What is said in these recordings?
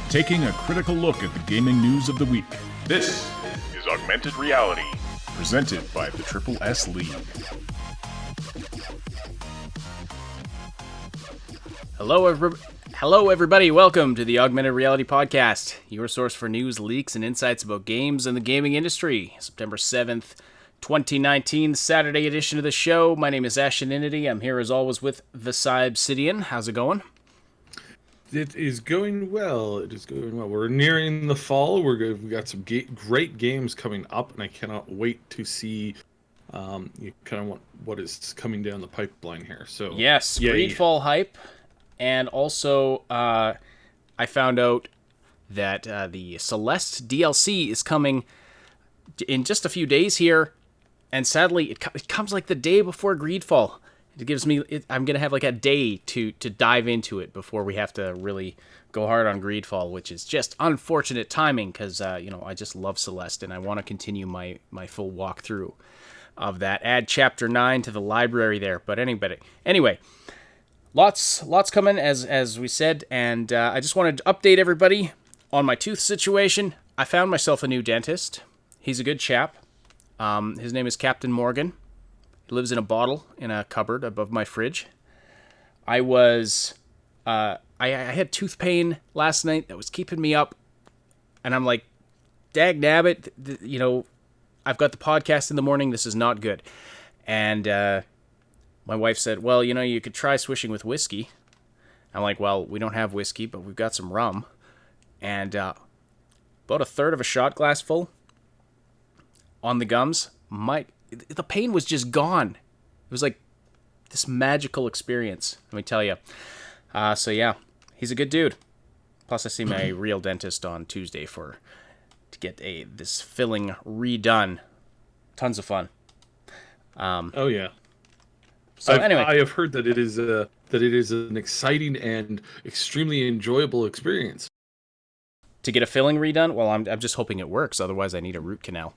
taking a critical look at the gaming news of the week. This is Augmented Reality, presented by the Triple S League. Hello, everybody. Welcome to the Augmented Reality Podcast, your source for news, leaks, and insights about games and the gaming industry. September 7th, 2019, Saturday edition of the show. My name is Asheninity. I'm here as always with the Cybsidian. How's it going? It is going well. We're nearing the fall. We've got some great games coming up, and I cannot wait to see what is coming down the pipeline here. So yes, Greedfall hype, and also I found out that the Celeste DLC is coming in just a few days here, and sadly, it comes like the day before Greedfall. It gives me. I'm gonna have like a day to dive into it before we have to really go hard on Greedfall, which is just unfortunate timing because I just love Celeste and I want to continue my full walkthrough of that. Add Chapter 9 to the library there. But anyway, lots coming as we said, and I just wanted to update everybody on my tooth situation. I found myself a new dentist. He's a good chap. His name is Captain Morgan. He lives in a bottle in a cupboard above my fridge. I had tooth pain last night that was keeping me up, and I'm like, dag nabbit, I've got the podcast in the morning. This is not good. And my wife said, well, you could try swishing with whiskey. I'm like, well, we don't have whiskey, but we've got some rum. And about a third of a shot glass full on the gums, the pain was just gone. It was like this magical experience, let me tell you. So yeah, he's a good dude. Plus, I see my real dentist on Tuesday to get this filling redone. Tons of fun. Oh yeah. So anyway, I have heard that it is an exciting and extremely enjoyable experience. To get a filling redone, well, I'm just hoping it works. Otherwise, I need a root canal.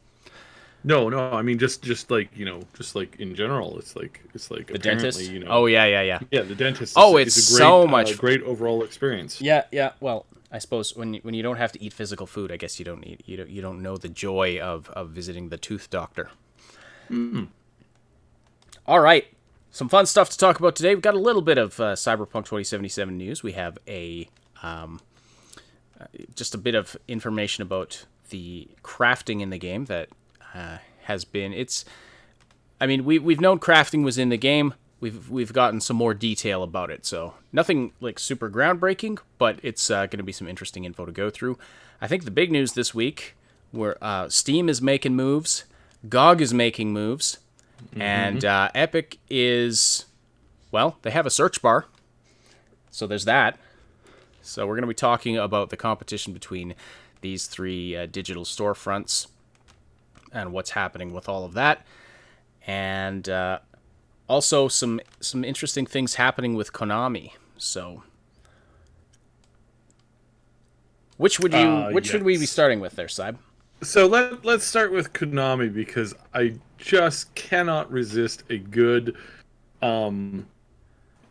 No, I mean just like in general, it's like the dentist. Oh yeah. Yeah, the dentist. It's a great, so much great overall experience. Yeah. Well, I suppose when you don't have to eat physical food, I guess you don't know the joy of visiting the tooth doctor. Mm-hmm. All right, some fun stuff to talk about today. We've got a little bit of Cyberpunk 2077 news. We have just a bit of information about the crafting in the game that has been. We've known crafting was in the game. We've gotten some more detail about it, so nothing like super groundbreaking, but it's going to be some interesting info to go through. I think the big news this week, where Steam is making moves, GOG is making moves, and Epic is, well, they have a search bar, so there's that. So we're going to be talking about the competition between these three digital storefronts and what's happening with all of that, and also some interesting things happening with Konami. So, which should we be starting with there, Cyb? So let's start with Konami because I just cannot resist a good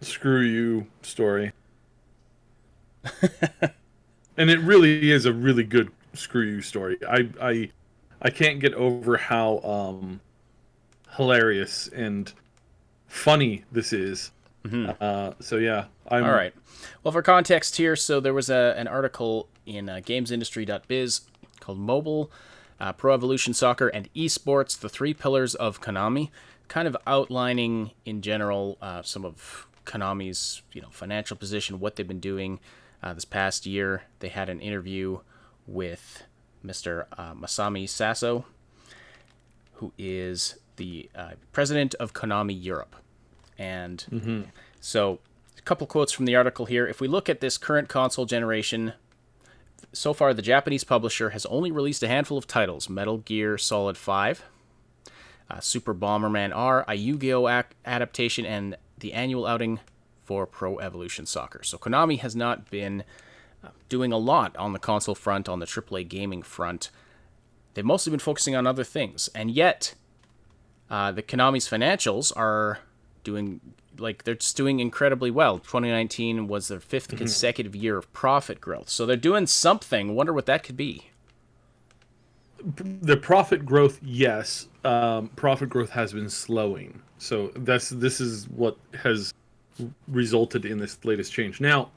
screw you story. And it really is a really good screw you story. I can't get over how hilarious and funny this is. So yeah, all right. Well, for context here, so there was an article in gamesindustry.biz called Mobile, Pro Evolution Soccer, and Esports, the three pillars of Konami, kind of outlining in general some of Konami's financial position, what they've been doing this past year. They had an interview with Mr. Masami Sasso, who is the president of Konami Europe. And so a couple quotes from the article here. If we look at this current console generation, so far the Japanese publisher has only released a handful of titles: Metal Gear Solid 5, Super Bomberman R, a Yu-Gi-Oh! Adaptation, and the annual outing for Pro Evolution Soccer. So Konami has not been doing a lot on the console front, on the AAA gaming front. They've mostly been focusing on other things, and yet the Konami's financials are doing they're just doing incredibly well. 2019 was their 5th consecutive year of profit growth. So they're doing something. Wonder what that could be. The profit growth, yes. Profit growth has been slowing. So this is what has resulted in this latest change. Now,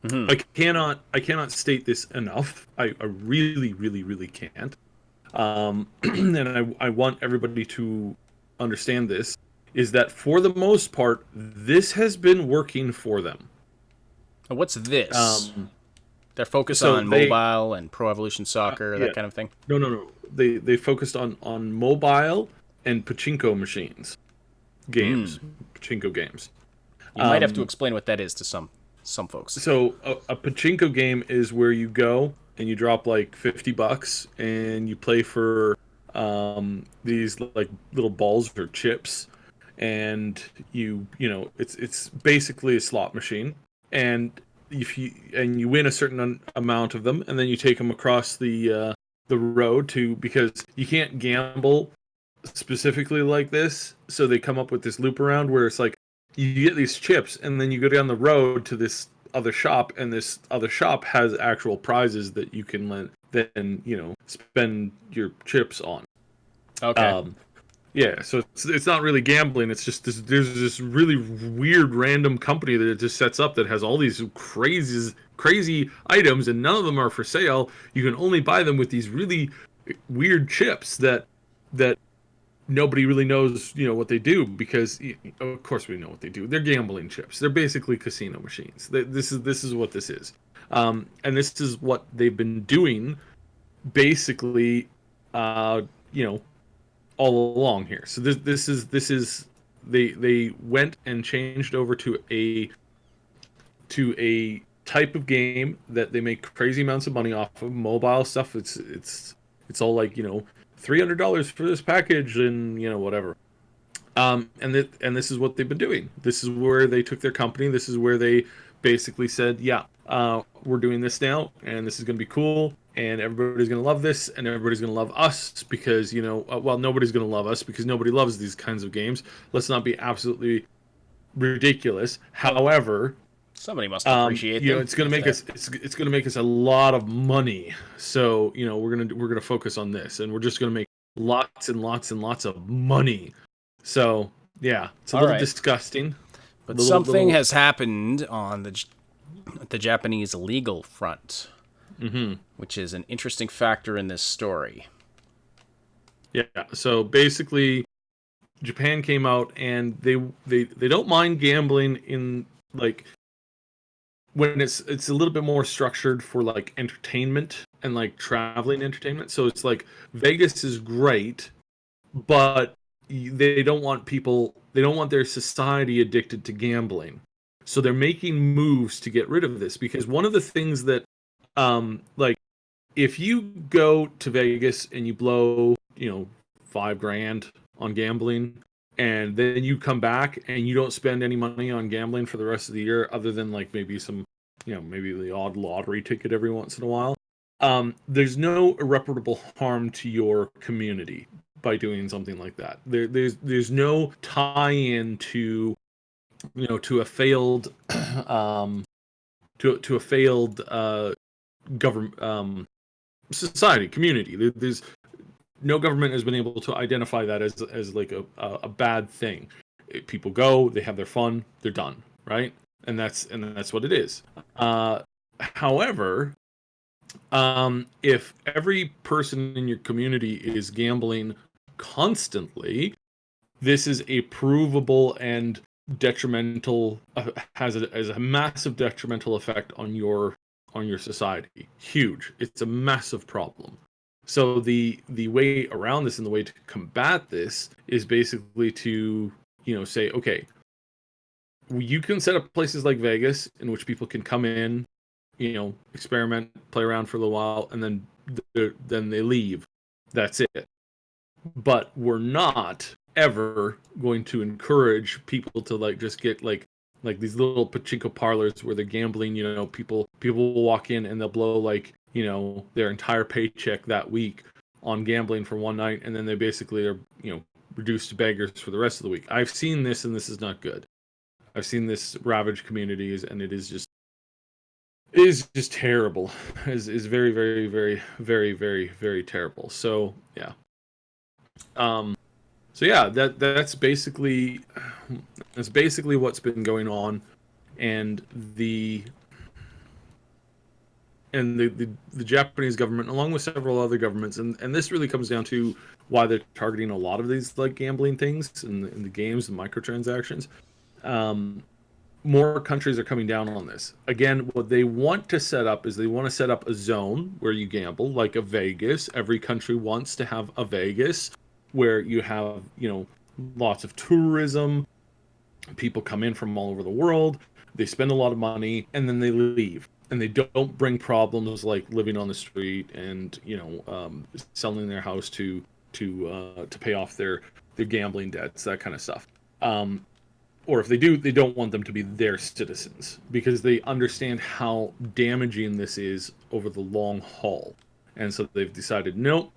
I cannot state this enough. I really, really, really can't. And I want everybody to understand this, is that for the most part, this has been working for them. What's this? They're focused on mobile and Pro Evolution Soccer, that kind of thing? No. They focused on mobile and pachinko machines. Games. Pachinko games. You might have to explain what that is to some folks. So a pachinko game is where you go and you drop like $50 and you play for these like little balls or chips, and you know it's basically a slot machine, and you win a certain amount of them, and then you take them across the road because you can't gamble specifically like this, so they come up with this loop around where it's like you get these chips and then you go down the road to this other shop, and this other shop has actual prizes that you can then spend your chips on. Okay. Yeah, so it's not really gambling. It's just there's this really weird random company that it just sets up that has all these crazy items, and none of them are for sale. You can only buy them with these really weird chips that nobody really knows, what they do, because of course we know what they do. They're gambling chips. They're basically casino machines. This is what this is, and this is what they've been doing, basically, all along here. So this is they went and changed over to a type of game that they make crazy amounts of money off of. Mobile stuff. It's all like $300 for this package and whatever. And this is what they've been doing. This is where they took their company. This is where they basically said, yeah, we're doing this now, and this is going to be cool, and everybody's going to love this, and everybody's going to love us because, nobody's going to love us because nobody loves these kinds of games. Let's not be absolutely ridiculous. However, somebody must appreciate them. It's going to make us it's going to make us a lot of money. So, we're going to focus on this, and we're just going to make lots and lots and lots of money. So, yeah, it's a little disgusting. But something has happened on the Japanese legal front, which is an interesting factor in this story. Yeah, so basically, Japan came out and they don't mind gambling in like when it's a little bit more structured for like entertainment and like traveling entertainment. So it's like Vegas is great, but they don't want their society addicted to gambling. So they're making moves to get rid of this, because one of the things that like if you go to Vegas and you blow, $5,000 on gambling, and then you come back and you don't spend any money on gambling for the rest of the year, other than like maybe some, maybe the odd lottery ticket every once in a while, there's no irreparable harm to your community by doing something like that. There's no tie-in to to a failed to a failed government society community. There's no government has been able to identify that as like a bad thing. People go, they have their fun, they're done, right? And that's what it is. However, if every person in your community is gambling constantly, this is a provable and detrimental has a massive detrimental effect on your society. Huge. It's a massive problem. So the way around this and the way to combat this is basically to say, okay, you can set up places like Vegas in which people can come in, experiment, play around for a little while, and then they leave. That's it. But we're not ever going to encourage people to like just get like these little pachinko parlors where they're gambling. People will walk in and they'll blow like their entire paycheck that week on gambling for one night, and then they basically are reduced to beggars for the rest of the week. I've seen this, and this is not good. I've seen this ravage communities, and it is just terrible. Is very, very, very, very, very, very terrible. So yeah. So yeah, that's basically what's been going on, and the Japanese government, along with several other governments, and this really comes down to why they're targeting a lot of these like gambling things in the games and microtransactions. More countries are coming down on this. Again, what they want to set up is they want to set up a zone where you gamble, like a Vegas. Every country wants to have a Vegas where you have, lots of tourism. People come in from all over the world. They spend a lot of money, and then they leave. And they don't bring problems like living on the street and selling their house to pay off their gambling debts, that kind of stuff. Or if they do, they don't want them to be their citizens because they understand how damaging this is over the long haul. And so they've decided, nope,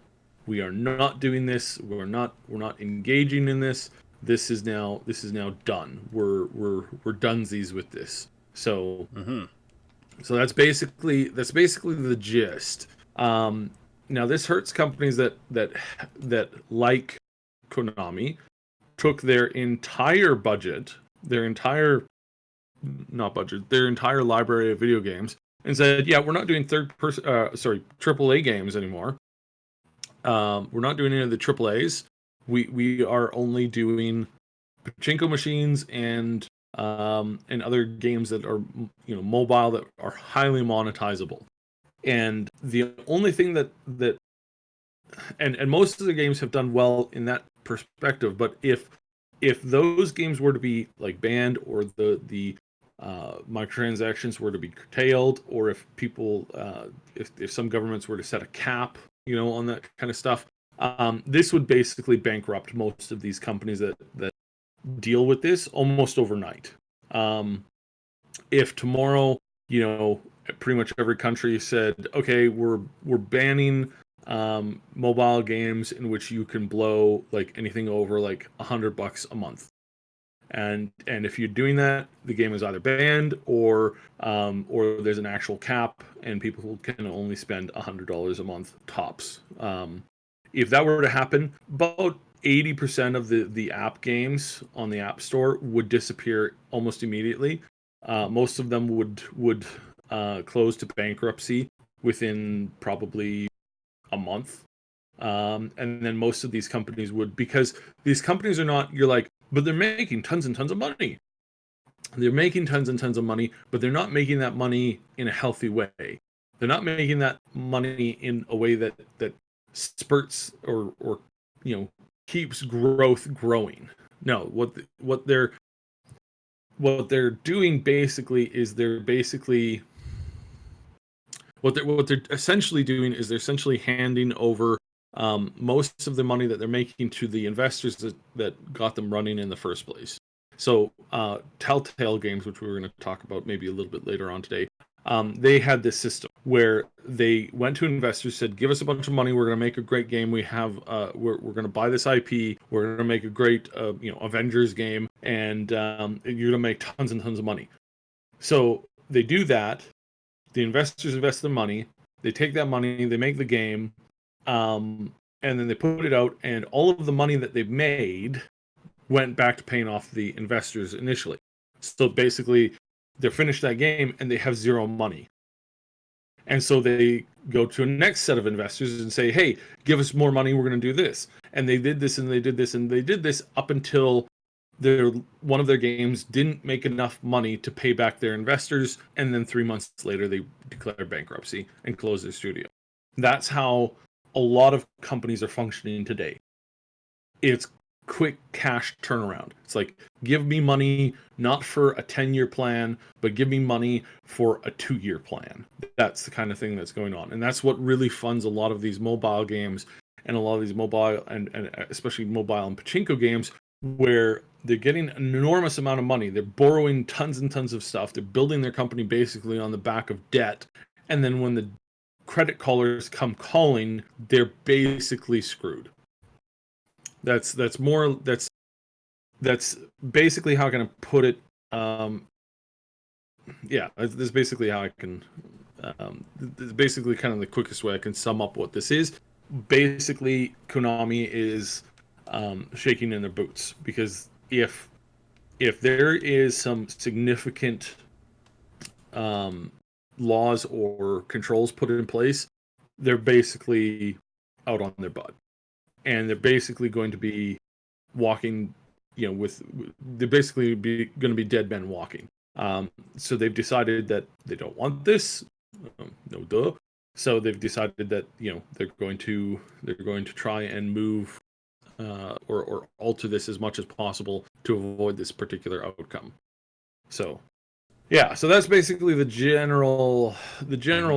we are not doing this. We're not engaging in this. This is now done. We're dunsies with this. So so that's basically the gist. Now this hurts companies that like Konami took their entire budget, their entire library of video games, and said, "Yeah, we're not doing AAA games anymore. We're not doing any of the AAAs. We are only doing pachinko machines and other games that are mobile that are highly monetizable." And the only thing that most of the games have done well in that perspective, but if those games were to be like banned, or the microtransactions were to be curtailed, or if people if some governments were to set a cap on that kind of stuff, this would basically bankrupt most of these companies that deal with this almost overnight. If tomorrow pretty much every country said, okay, we're banning mobile games in which you can blow like anything over like $100 a month, and if you're doing that, the game is either banned or there's an actual cap, and people can only spend $100 a month tops. If that were to happen, about 80% of the app games on the App Store would disappear almost immediately. Most of them would close to bankruptcy within probably a month. And then most of these companies would, because these companies are not, you're like, but they're making tons and tons of money. They're making tons and tons of money, but they're not making that money in a healthy way. They're not making that money in a way that spurts or keeps growth growing. No, what they're doing basically is what they're essentially doing is they're essentially handing over most of the money that they're making to the investors that got them running in the first place. So Telltale Games, which we were going to talk about maybe a little bit later on today, they had this system where they went to investors, said, give us a bunch of money, we're going to make a great game, we're going to buy this IP, we're going to make a great Avengers game, and you're going to make tons and tons of money. So they do that. The investors invest the money. They take that money, they make the game, and then they put it out, and all of the money that they've made went back to paying off the investors initially. So basically, they're finished that game, and they have zero money. And so they go to a next set of investors and say, hey, give us more money, we're going to do this. And they did this, and they did this, and they did this up until one of their games didn't make enough money to pay back their investors, and then 3 months later they declared bankruptcy and closed their studio. That's how a lot of companies are functioning today. It's quick cash turnaround. It's like, give me money not for a 10-year plan, but give me money for a 2-year plan. That's the kind of thing that's going on, and that's what really funds a lot of these mobile games and a lot of these mobile and especially mobile and pachinko games, where they're getting an enormous amount of money. They're borrowing tons and tons of stuff. They're building their company basically on the back of debt. And then when the credit callers come calling, they're basically screwed. That's more that's basically how can I put it. Yeah, that's basically how I can. This is basically kind of the quickest way I can sum up what this is. Basically, Konami is shaking in their boots because if there is some significant laws or controls put in place, they're basically out on their butt, and they're basically going to be walking, they're basically going to be dead men walking. So they've decided that they don't want this. No duh. So they've decided that they're going to try and move or alter this as much as possible to avoid this particular outcome. So yeah, so that's basically the general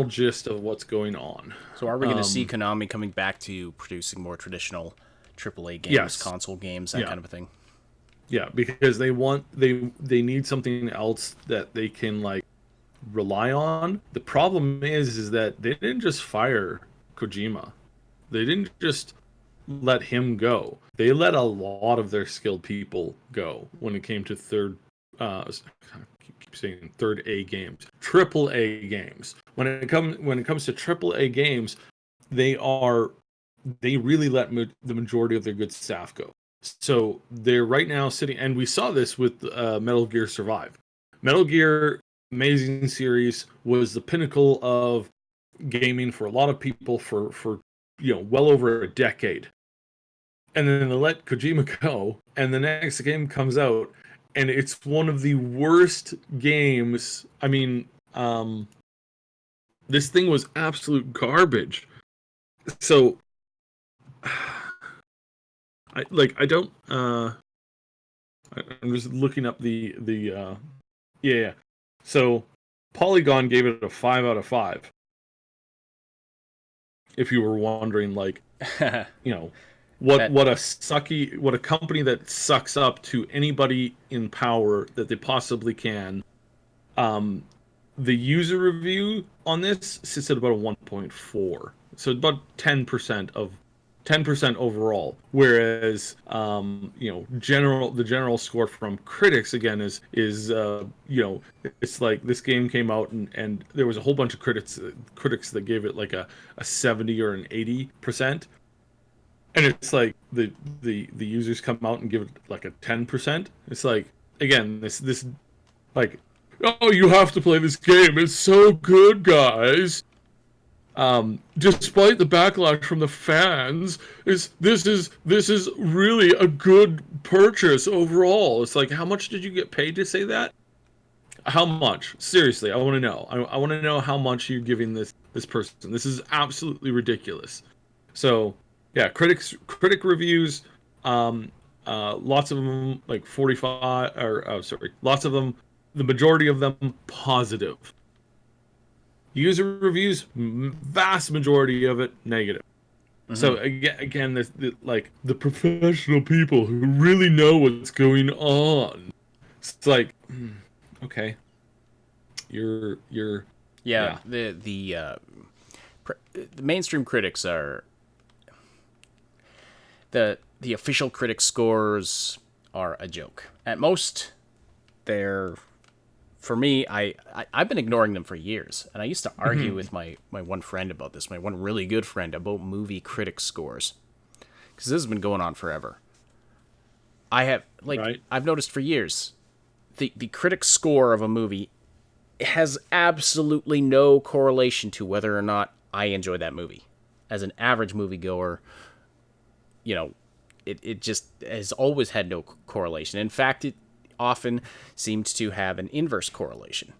gist of what's going on. So are we going to see Konami coming back to producing more traditional AAA games, Yes. console games, that kind of a thing? Yeah, because they need something else that they can like rely on. The problem is that they didn't just fire Kojima. They didn't just let him go. They let a lot of their skilled people go when it came to I keep saying third A games, triple A games. When it comes to triple A games, they really let the majority of their good staff go. So they're right now sitting, and we saw this with Metal Gear Survive. Metal Gear, amazing series, was the pinnacle of gaming for a lot of people for well over a decade. And then they let Kojima go, and the next game comes out, and it's one of the worst games. I mean, this thing was absolute garbage. So I don't. I'm just looking up the. Yeah. So Polygon gave it a 5 out of 5. If you were wondering, like, what a company that sucks up to anybody in power that they possibly can. The user review on this sits at about a 1.4, so about 10% overall. Whereas, the general score from critics again is it's like this game came out and there was a whole bunch of critics that gave it like a 70 or an 80%, and it's like the users come out and give it like a 10%. It's like, again, this like, oh, you have to play this game, it's so good, guys. Despite the backlash from the fans, this is really a good purchase overall. It's like, how much did you get paid to say that? How much? Seriously, I want to know. I want to know how much you're giving this person. This is absolutely ridiculous. So yeah, critic reviews, lots of them like 45, or lots of them, the majority of them positive. User reviews, vast majority of it negative. Mm-hmm. So again, the professional people who really know what's going on. It's like, okay, you're yeah. The mainstream critics are the official critic scores are a joke. At most, they're, for me, I've been ignoring them for years, and I used to argue with my one friend about this, my one really good friend, about movie critic scores, because this has been going on forever. I've noticed for years, the critic score of a movie has absolutely no correlation to whether or not I enjoy that movie. As an average moviegoer, it just has always had no correlation. In fact, it often seemed to have an inverse correlation.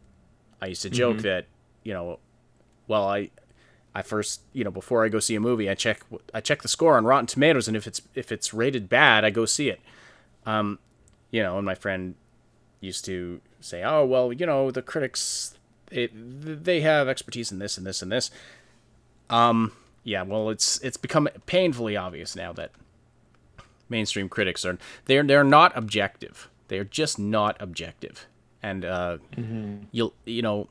I used to joke that, I first, before I go see a movie, I check the score on Rotten Tomatoes, and if it's rated bad, I go see it. And my friend used to say, oh, well, the critics, they have expertise in this and this and this. Yeah, well, it's become painfully obvious now that mainstream critics they're not objective. They're just not objective. And you'll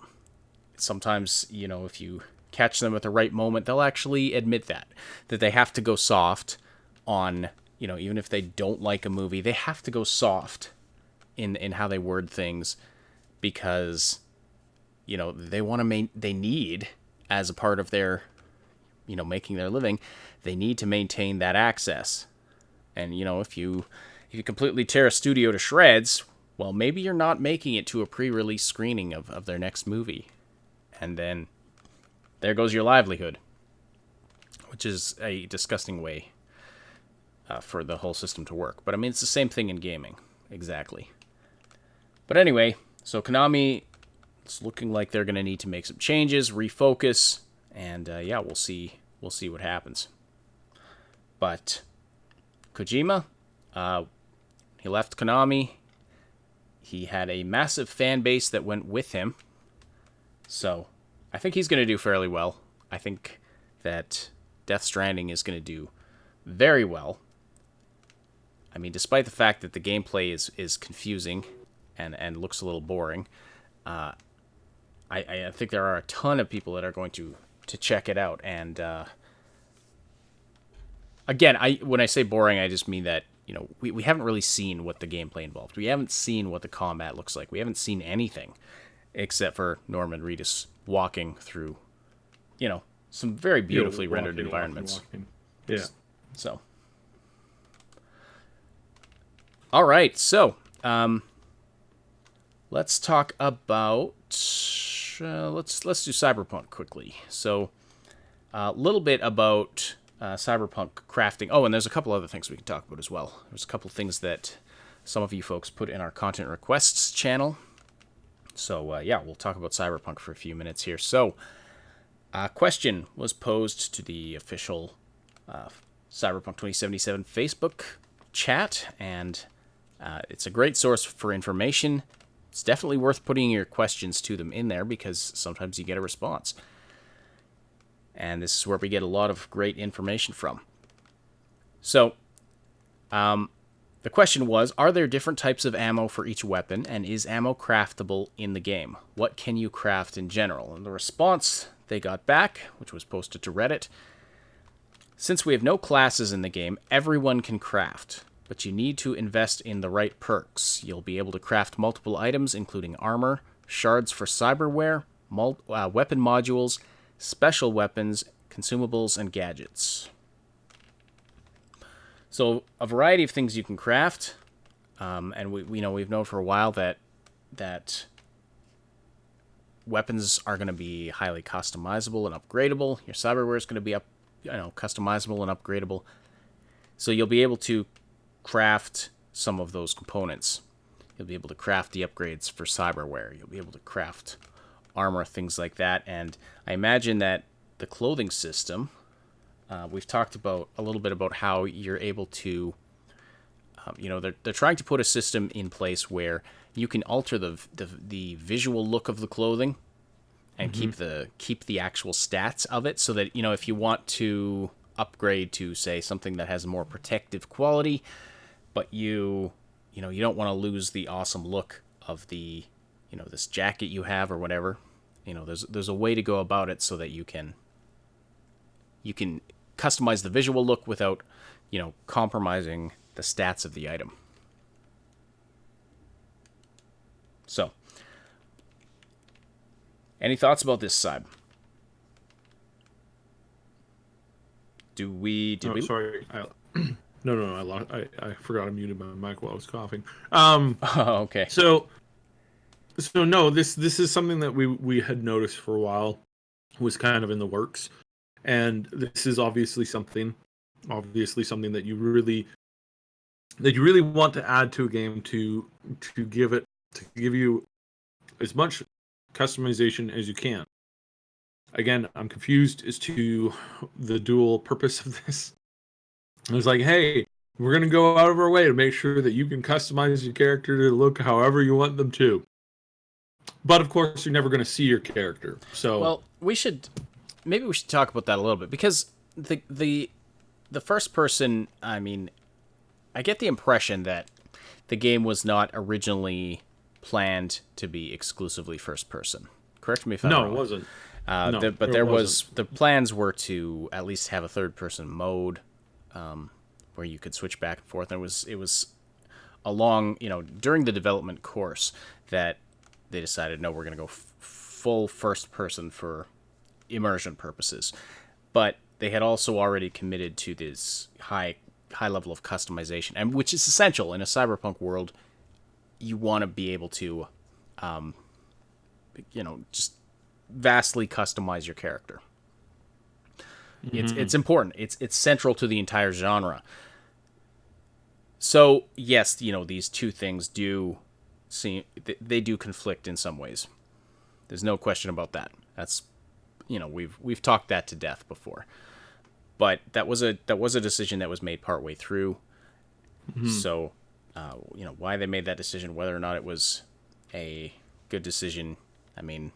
sometimes, if you catch them at the right moment, they'll actually admit that they have to go soft on even if they don't like a movie, they have to go soft in how they word things, because they want to they need, as a part of their making their living, they need to maintain that access. And if you completely tear a studio to shreds, well, maybe you're not making it to a pre-release screening of their next movie, and then there goes your livelihood, which is a disgusting way for the whole system to work. But I mean, it's the same thing in gaming, exactly. But anyway, so Konami, it's looking like they're going to need to make some changes, refocus, and we'll see what happens. But Kojima, he left Konami. He had a massive fan base that went with him, so I think he's going to do fairly well. I think that Death Stranding is going to do very well. I mean, despite the fact that the gameplay is confusing and looks a little boring, I think there are a ton of people that are going to check it out. And again, when I say boring, I just mean that we haven't really seen what the gameplay involved. We haven't seen what the combat looks like. We haven't seen anything except for Norman Reedus walking through, some very beautifully rendered environments. Yeah. So. All right. So, let's talk about. Let's do Cyberpunk quickly. So, a little bit about Cyberpunk crafting. Oh, and there's a couple other things we can talk about as well. There's a couple things that some of you folks put in our content requests channel. So, we'll talk about Cyberpunk for a few minutes here. So, a question was posed to the official Cyberpunk 2077 Facebook chat, and it's a great source for information. It's definitely worth putting your questions to them in there, because sometimes you get a response. And this is where we get a lot of great information from. So, the question was, are there different types of ammo for each weapon, and is ammo craftable in the game? What can you craft in general? And the response they got back, which was posted to Reddit: since we have no classes in the game, everyone can craft, but you need to invest in the right perks. You'll be able to craft multiple items, including armor, shards for cyberware, weapon modules, special weapons, consumables, and gadgets. So a variety of things you can craft, and we've known for a while that weapons are going to be highly customizable and upgradable. Your cyberware is going to be customizable and upgradable. So you'll be able to craft some of those components. You'll be able to craft the upgrades for cyberware. You'll be able to craft armor, things like that. And I imagine that the clothing system, we've talked about a little bit about how you're able to, they're trying to put a system in place where you can alter the visual look of the clothing and keep the actual stats of it, so that if you want to upgrade to, say, something that has a more protective quality, but you don't want to lose the awesome look of the this jacket you have or whatever. There's a way to go about it so that you can customize the visual look without compromising the stats of the item. So, any thoughts about this, Cyb? Sorry. No. I forgot I muted my mic while I was coughing. Okay. So no, this is something that we had noticed for a while, was kind of in the works, and this is obviously something that you really want to add to a game to give you as much customization as you can. Again, I'm confused as to the dual purpose of this. It was like, hey, we're going to go out of our way to make sure that you can customize your character to look however you want them to. But of course, you're never going to see your character. So, well, maybe we should talk about that a little bit, because the first person, I mean, I get the impression that the game was not originally planned to be exclusively first person. Correct me if I'm wrong. No, it wasn't. The plans were to at least have a third person mode, where you could switch back and forth. And it was along, during the development course that they decided, no, we're going to go full first person for immersion purposes. But they had also already committed to this high level of customization, and which is essential in a cyberpunk world. You want to be able to, just vastly customize your character. It's important. It's central to the entire genre. So yes, these two things do they do conflict in some ways. There's no question about that. That's we've talked that to death before. But that was a decision that was made partway through. Mm-hmm. So why they made that decision, whether or not it was a good decision, I mean,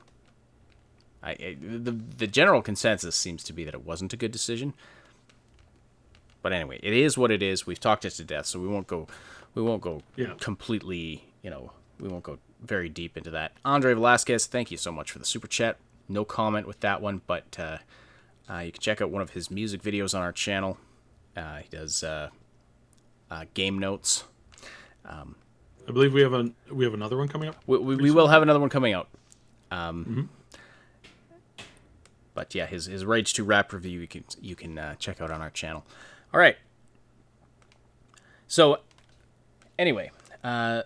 the general consensus seems to be that it wasn't a good decision. But anyway, it is what it is. We've talked it to death, so we won't go completely, we won't go very deep into that. Andre Velasquez, thank you so much for the super chat. No comment with that one, but you can check out one of his music videos on our channel. He does game notes. I believe we have another one coming up. We will have another one coming out. But yeah, his Rage 2 rap review you can check out on our channel. All right. So anyway, so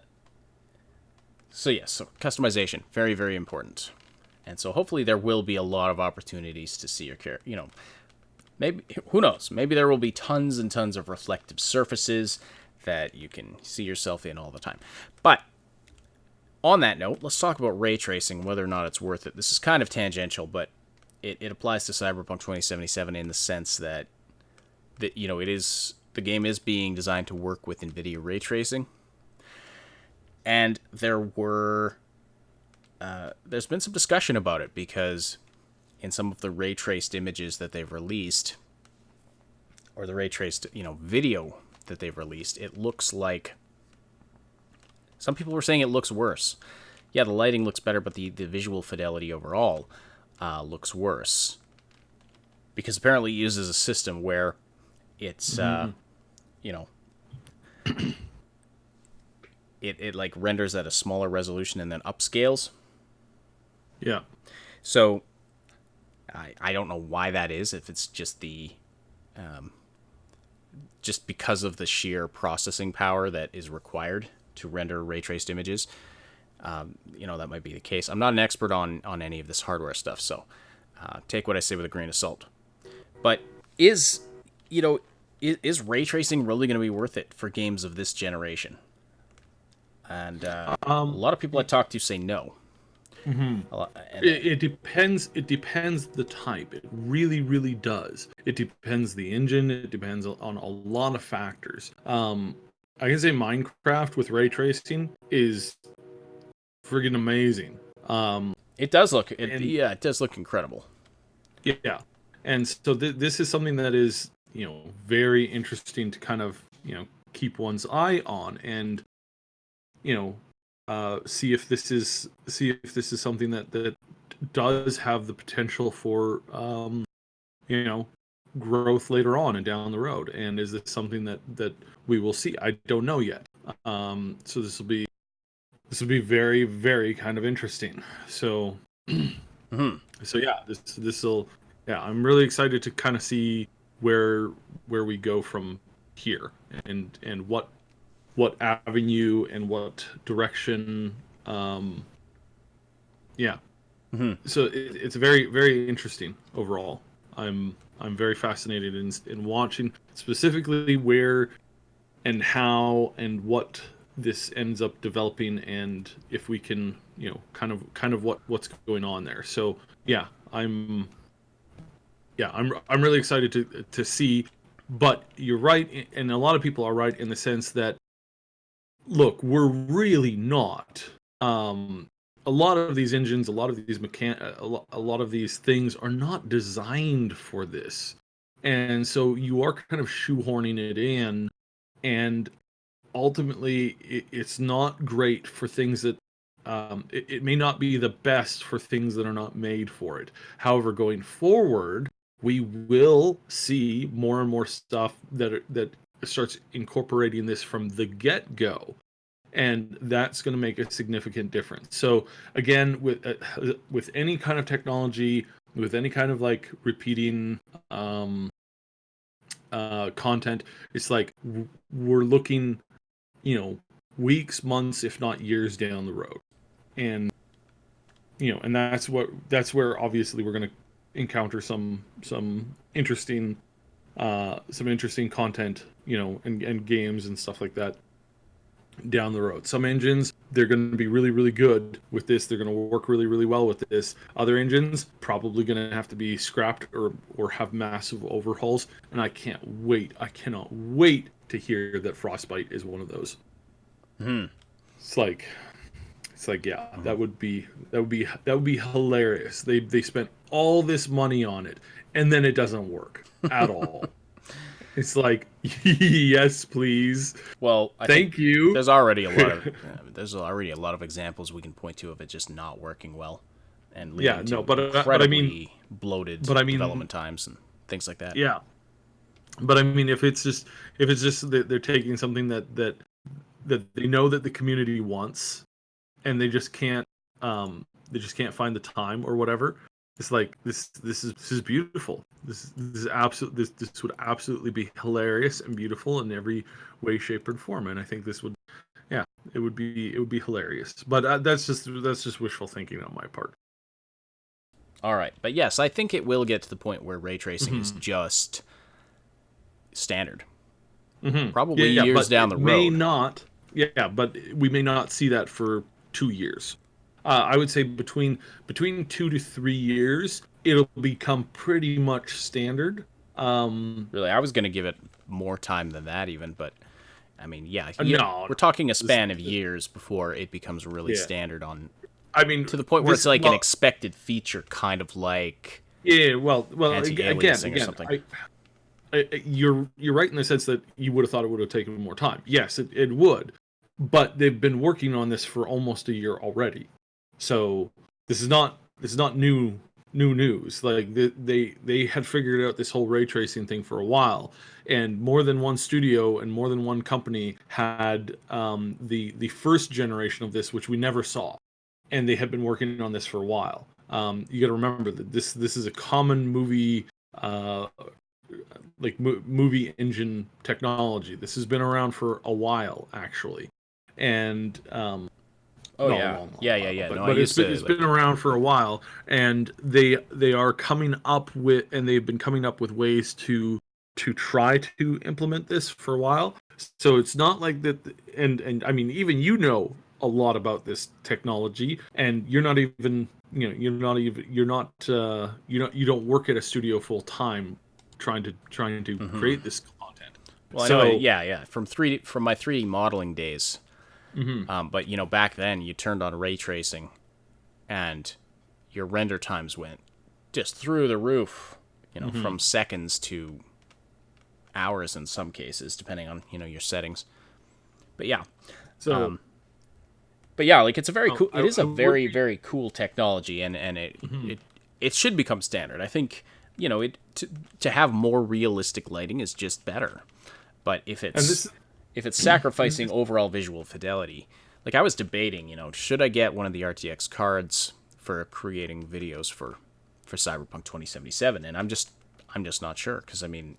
customization, very, very important. And so hopefully there will be a lot of opportunities to see your character. Maybe, who knows? Maybe there will be tons and tons of reflective surfaces that you can see yourself in all the time. But on that note, let's talk about ray tracing, whether or not it's worth it. This is kind of tangential, but it applies to Cyberpunk 2077 in the sense that the game is being designed to work with NVIDIA ray tracing. And there's been some discussion about it, because in some of the ray traced images that they've released, or the ray traced video that they've released, it looks like some people were saying it looks worse. Yeah, the lighting looks better, but the visual fidelity overall looks worse, because apparently it uses a system where it's it like renders at a smaller resolution and then upscales. Yeah. So I don't know why that is, if it's just just because of the sheer processing power that is required to render ray traced images. That might be the case. I'm not an expert on any of this hardware stuff, so take what I say with a grain of salt. But is ray tracing really going to be worth it for games of this generation? And a lot of people I talk to say no. Mm-hmm. It depends. It depends the type. It really, really does. It depends the engine. It depends on a lot of factors. I can say Minecraft with ray tracing is friggin' amazing. It does look. It does look incredible. Yeah, and so this is something that is very interesting to kind of keep one's eye on, and see if this is something that does have the potential for growth later on and down the road, and is this something that we will see? I don't know yet. So this will be very, very kind of interesting. So so yeah, I'm really excited to kind of see where we go from here, and what avenue and what direction. So it's very, very interesting overall. I'm very fascinated in watching specifically where and how and what this ends up developing, and if we can kind of what's going on there. So I'm really excited to see. But you're right, and a lot of people are right in the sense that, look, we're really not. A lot of these engines, a lot of these a lot of these things are not designed for this, and so you are kind of shoehorning it in, and ultimately it's not great for things that. It may not be the best for things that are not made for it. However, going forward, we will see more and more stuff that starts incorporating this from the get-go, and that's going to make a significant difference. So again, with any kind of technology, with any kind of like repeating content, it's like we're looking, weeks, months, if not years down the road, and and that's where obviously we're going to encounter some interesting content, and games and stuff like that down the road. Some engines, they're going to be really, really good with this. They're going to work really, really well with this. Other engines probably going to have to be scrapped or have massive overhauls. And I cannot wait to hear that Frostbite is one of those. It's like, yeah, that would be hilarious. They spent all this money on it, and then it doesn't work at all. It's like, yes, please. Well, thank you. There's already a lot of examples we can point to of it just not working well, and leading to incredibly bloated development times and things like that. Yeah, but I mean, if it's just that they're taking something that they know that the community wants, and they just can't find the time or whatever. It's like this is beautiful. This would absolutely be hilarious and beautiful in every way, shape, and form. And I think this would, it would be hilarious. But that's just wishful thinking on my part. All right, but yes, I think it will get to the point where ray tracing is just standard. Probably years down the road. May not. Yeah, but we may not see that for 2 years. I would say between 2 to 3 years, it'll become pretty much standard. Really, I was going to give it more time than that even, but I mean, we're talking a span of years before it becomes really standard on. I mean, to the point where it's like an expected feature, kind of like anti-aliasing or something. You're right in the sense that you would have thought it would have taken more time. Yes, it would, but they've been working on this for almost a year already. So this is not new news. Like they had figured out this whole ray tracing thing for a while, and more than one studio and more than one company had the first generation of this, which we never saw, and they had been working on this for a while. You got to remember that this is a common movie movie engine technology. This has been around for a while actually, and yeah. But it's been around for a while, and they are coming up with, and they've been coming up with ways to try to implement this for a while. So it's not like that, and I mean, even a lot about this technology, and you don't work at a studio full time trying to create this content. Well, so, I know, from my 3D modeling days. But back then you turned on ray tracing, and your render times went just through the roof. From seconds to hours in some cases, depending on your settings. But yeah, so. Like it's a very cool. It is a very very cool technology, and it should become standard. I think to have more realistic lighting is just better. But if it's sacrificing overall visual fidelity, like I was debating, should I get one of the RTX cards for creating videos for Cyberpunk 2077? And I'm just not sure, because I mean,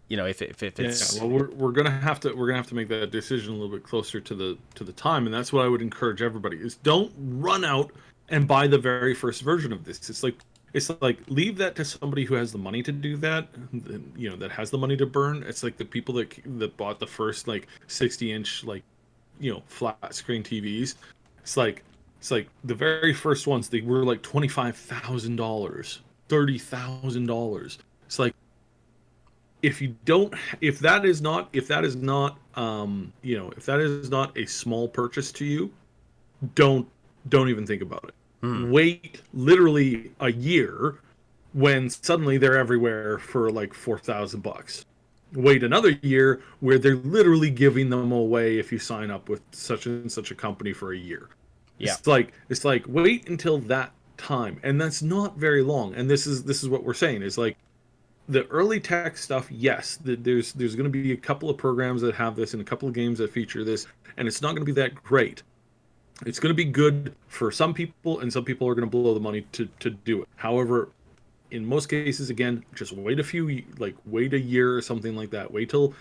if it's we're gonna have to make that decision a little bit closer to the time, and that's what I would encourage everybody is don't run out and buy the very first version of this. It's like leave that to somebody who has the money to do that, that has the money to burn. It's like the people that bought the first 60-inch flat screen TVs. It's like the very first ones, they were like $25,000, $30,000. It's like if that is not a small purchase to you, don't even think about it. Wait literally a year when suddenly they're everywhere for like $4,000. Wait another year where they're literally giving them away if you sign up with such and such a company for a year. Yeah. It's like wait until that time, and that's not very long. And this is what we're saying is like the early tech stuff, yes, there's going to be a couple of programs that have this and a couple of games that feature this, and it's not going to be that great. It's going to be good for some people, and some people are going to blow the money to do it. However, in most cases, again, just wait wait a year or something like that. Wait till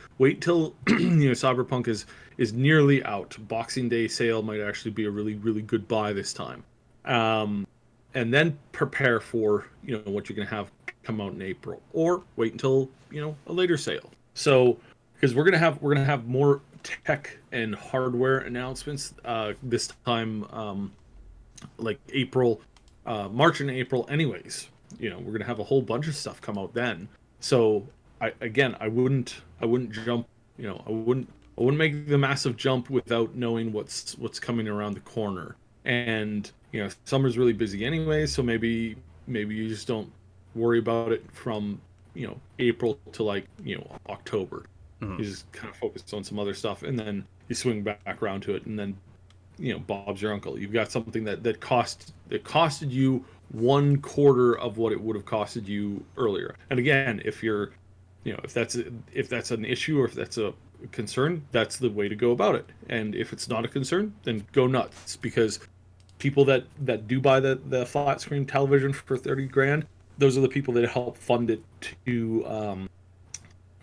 Cyberpunk is nearly out. Boxing Day sale might actually be a really, really good buy this time. And then prepare for what you're going to have come out in April, or wait until a later sale. So because we're gonna have more tech and hardware announcements this time, like April, March and April. Anyways, we're gonna have a whole bunch of stuff come out then. So I wouldn't jump. I wouldn't make the massive jump without knowing what's coming around the corner. And summer's really busy anyway, so maybe you just don't worry about it from April to October. Mhm. You just kind of focus on some other stuff, and then you swing back around to it, and then Bob's your uncle. You've got something that costed you one quarter of what it would have costed you earlier. And again, if you're if that's an issue, or if that's a concern, that's the way to go about it. And if it's not a concern, then go nuts, because people that do buy the flat screen television for 30 grand, those are the people that help fund it to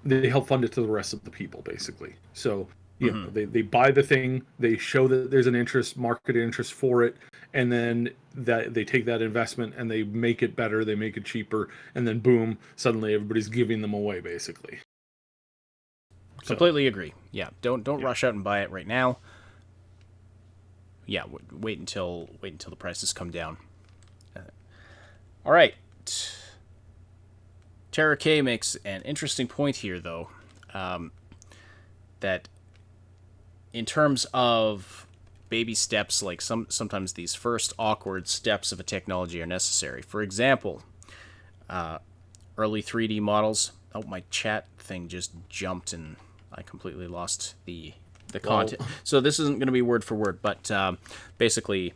the rest of the people, basically. So they buy the thing, they show that there's an interest, market interest for it, and then that they take that investment and they make it better, they make it cheaper, and then boom, suddenly everybody's giving them away, basically. Completely agree. Yeah, don't rush out and buy it right now. Yeah, wait until the prices come down. All right. Tara K makes an interesting point here, though, that in terms of baby steps, like sometimes these first awkward steps of a technology are necessary. For example, early 3D models. Oh, my chat thing just jumped and I completely lost the content. So this isn't going to be word for word, but basically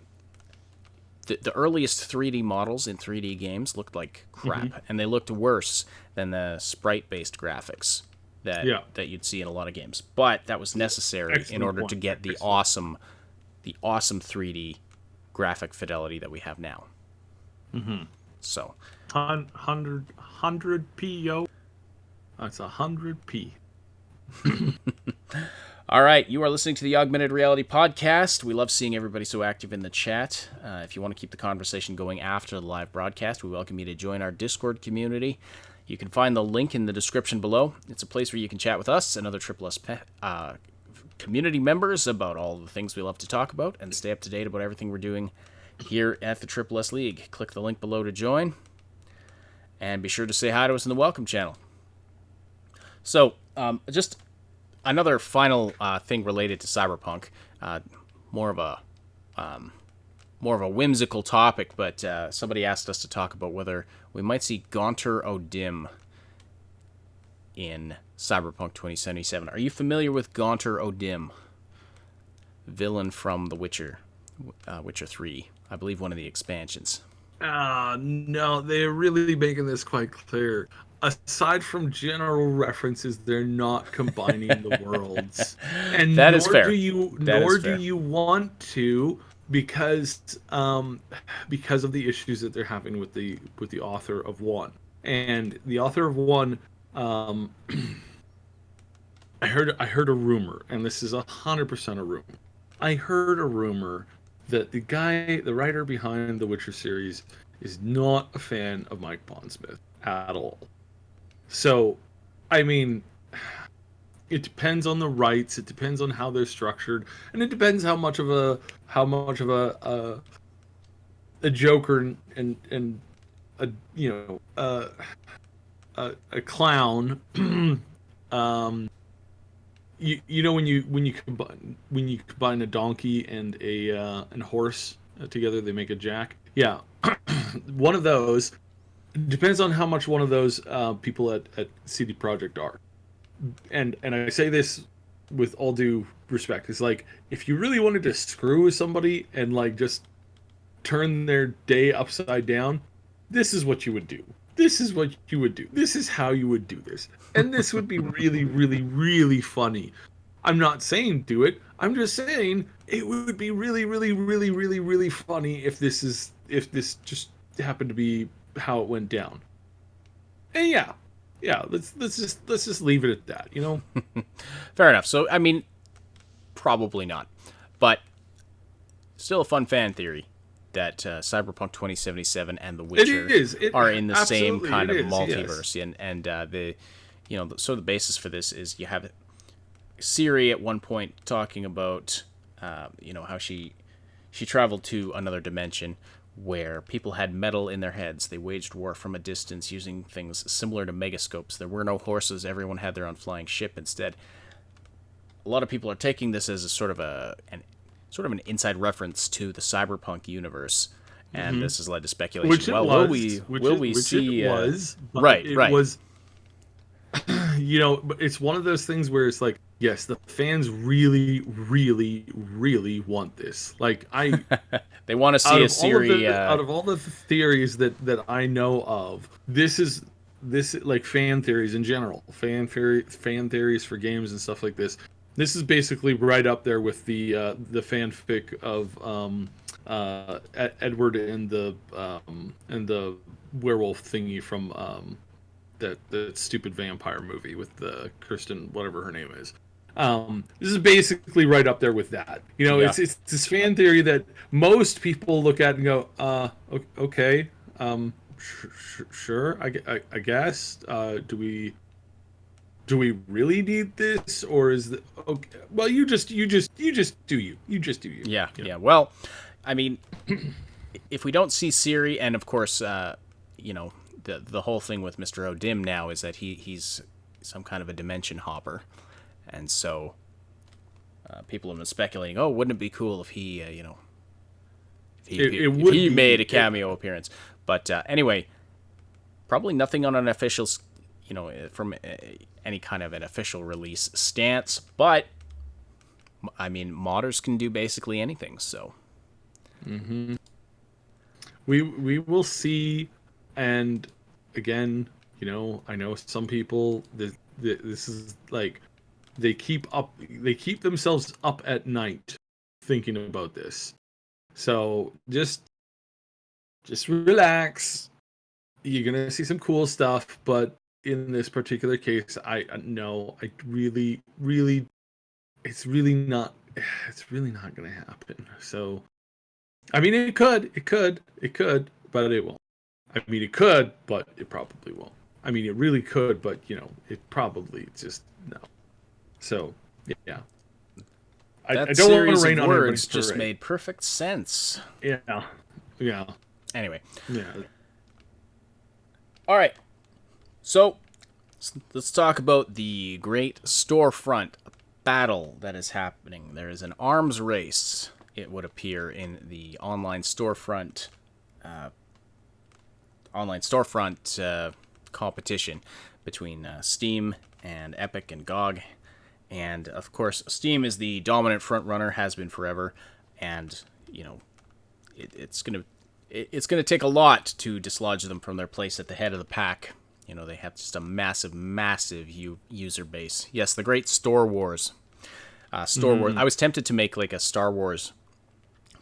the earliest 3D models in 3D games looked like crap, and they looked worse than the sprite-based graphics that you'd see in a lot of games. But that was necessary in order to get the awesome 3D graphic fidelity that we have now. Mm-hmm. So 100p, yo. That's 100p. All right, you are listening to the Augmented Reality Podcast. We love seeing everybody so active in the chat. If you want to keep the conversation going after the live broadcast, we welcome you to join our Discord community. You can find the link in the description below. It's a place where you can chat with us and other Triple S community members about all the things we love to talk about and stay up to date about everything we're doing here at the Triple S League. Click the link below to join, and be sure to say hi to us in the welcome channel. So, just another final thing related to Cyberpunk, more of a whimsical topic, but somebody asked us to talk about whether we might see Gaunter O'Dim in Cyberpunk 2077. Are you familiar with Gaunter O'Dim, villain from The Witcher, Witcher 3? I believe one of the expansions. No, they're really making this quite clear. Aside from general references, they're not combining the worlds, and that is fair. Do you want to, because of the issues that they're having with the author of one. And the author of one, I heard a rumor, and this is 100% a rumor. I heard a rumor that the writer behind the Witcher series, is not a fan of Mike Pondsmith at all. So, I mean, it depends on the rights. It depends on how they're structured, and it depends how much of a joker and a a clown. You know when you combine a donkey and a horse together, they make a jack. Yeah, one of those. Depends on how much one of those people at CD Projekt are, and I say this with all due respect. It's like, if you really wanted to screw with somebody and just turn their day upside down, this is what you would do. this is what you would do. This is how you would do this. And this would be really, really, really funny. I'm not saying do it. I'm just saying it would be really, really, really, really, really funny if this just happened to be how it went down. And yeah, let's just leave it at that, you know? Fair enough. So, I mean, probably not. But still a fun fan theory that Cyberpunk 2077 and The Witcher are in the same kind of multiverse. Yes. And the, you know, so the basis for this is you have Siri at one point talking about, you know, how she traveled to another dimension where people had metal in their heads. They waged war from a distance using things similar to megascopes. There were no horses. Everyone had their own flying ship instead. A lot of people are taking this as a sort of an inside reference to the Cyberpunk universe, and this has led to speculation. Which well, was, will we see? It was right. It was. You know, but it's one of those things where it's like, yes, the fans really, really, really want this. Like they want to see a Siri. Out of all the theories that I know of, this like fan theories in general, fan theories for games and stuff like this. This is basically right up there with the fanfic of Edward and the werewolf thingy from that stupid vampire movie with the Kristen, whatever her name is. This is basically right up there with that. You know, it's this fan theory that most people look at and go, okay, sure, I guess. Do we really need this, or is the okay? Well, you just do you. You just do you. Yeah, you know? yeah. Well, I mean, if we don't see Siri, and of course, you know, the whole thing with Mr. O'Dim now is that he's some kind of a dimension hopper, and so people have been speculating. Oh, wouldn't it be cool if he, you know, if he made a cameo appearance? But anyway, probably nothing on an official, you know, from any kind of an official release stance. But I mean, modders can do basically anything. So, we will see. And again, you know, I know some people this is like they keep themselves up at night thinking about this. So just relax. You're gonna see some cool stuff, but in this particular case, I really, it's really not gonna happen. So, I mean, it could, but it won't. I mean, it could, but it probably won't. I mean, it really could, but, you know, it probably just, no. So, yeah. I don't want to rain on words just made perfect sense. Yeah. Yeah. Anyway. Yeah. All right. So, let's talk about the great storefront battle that is happening. There is an arms race, it would appear, in the online storefront competition between Steam and Epic and GOG. And of course, Steam is the dominant front runner, has been forever, and you know, it's gonna take a lot to dislodge them from their place at the head of the pack. You know, they have just a massive user base. Yes, the great Store Wars. Wars. I was tempted to make like a Star Wars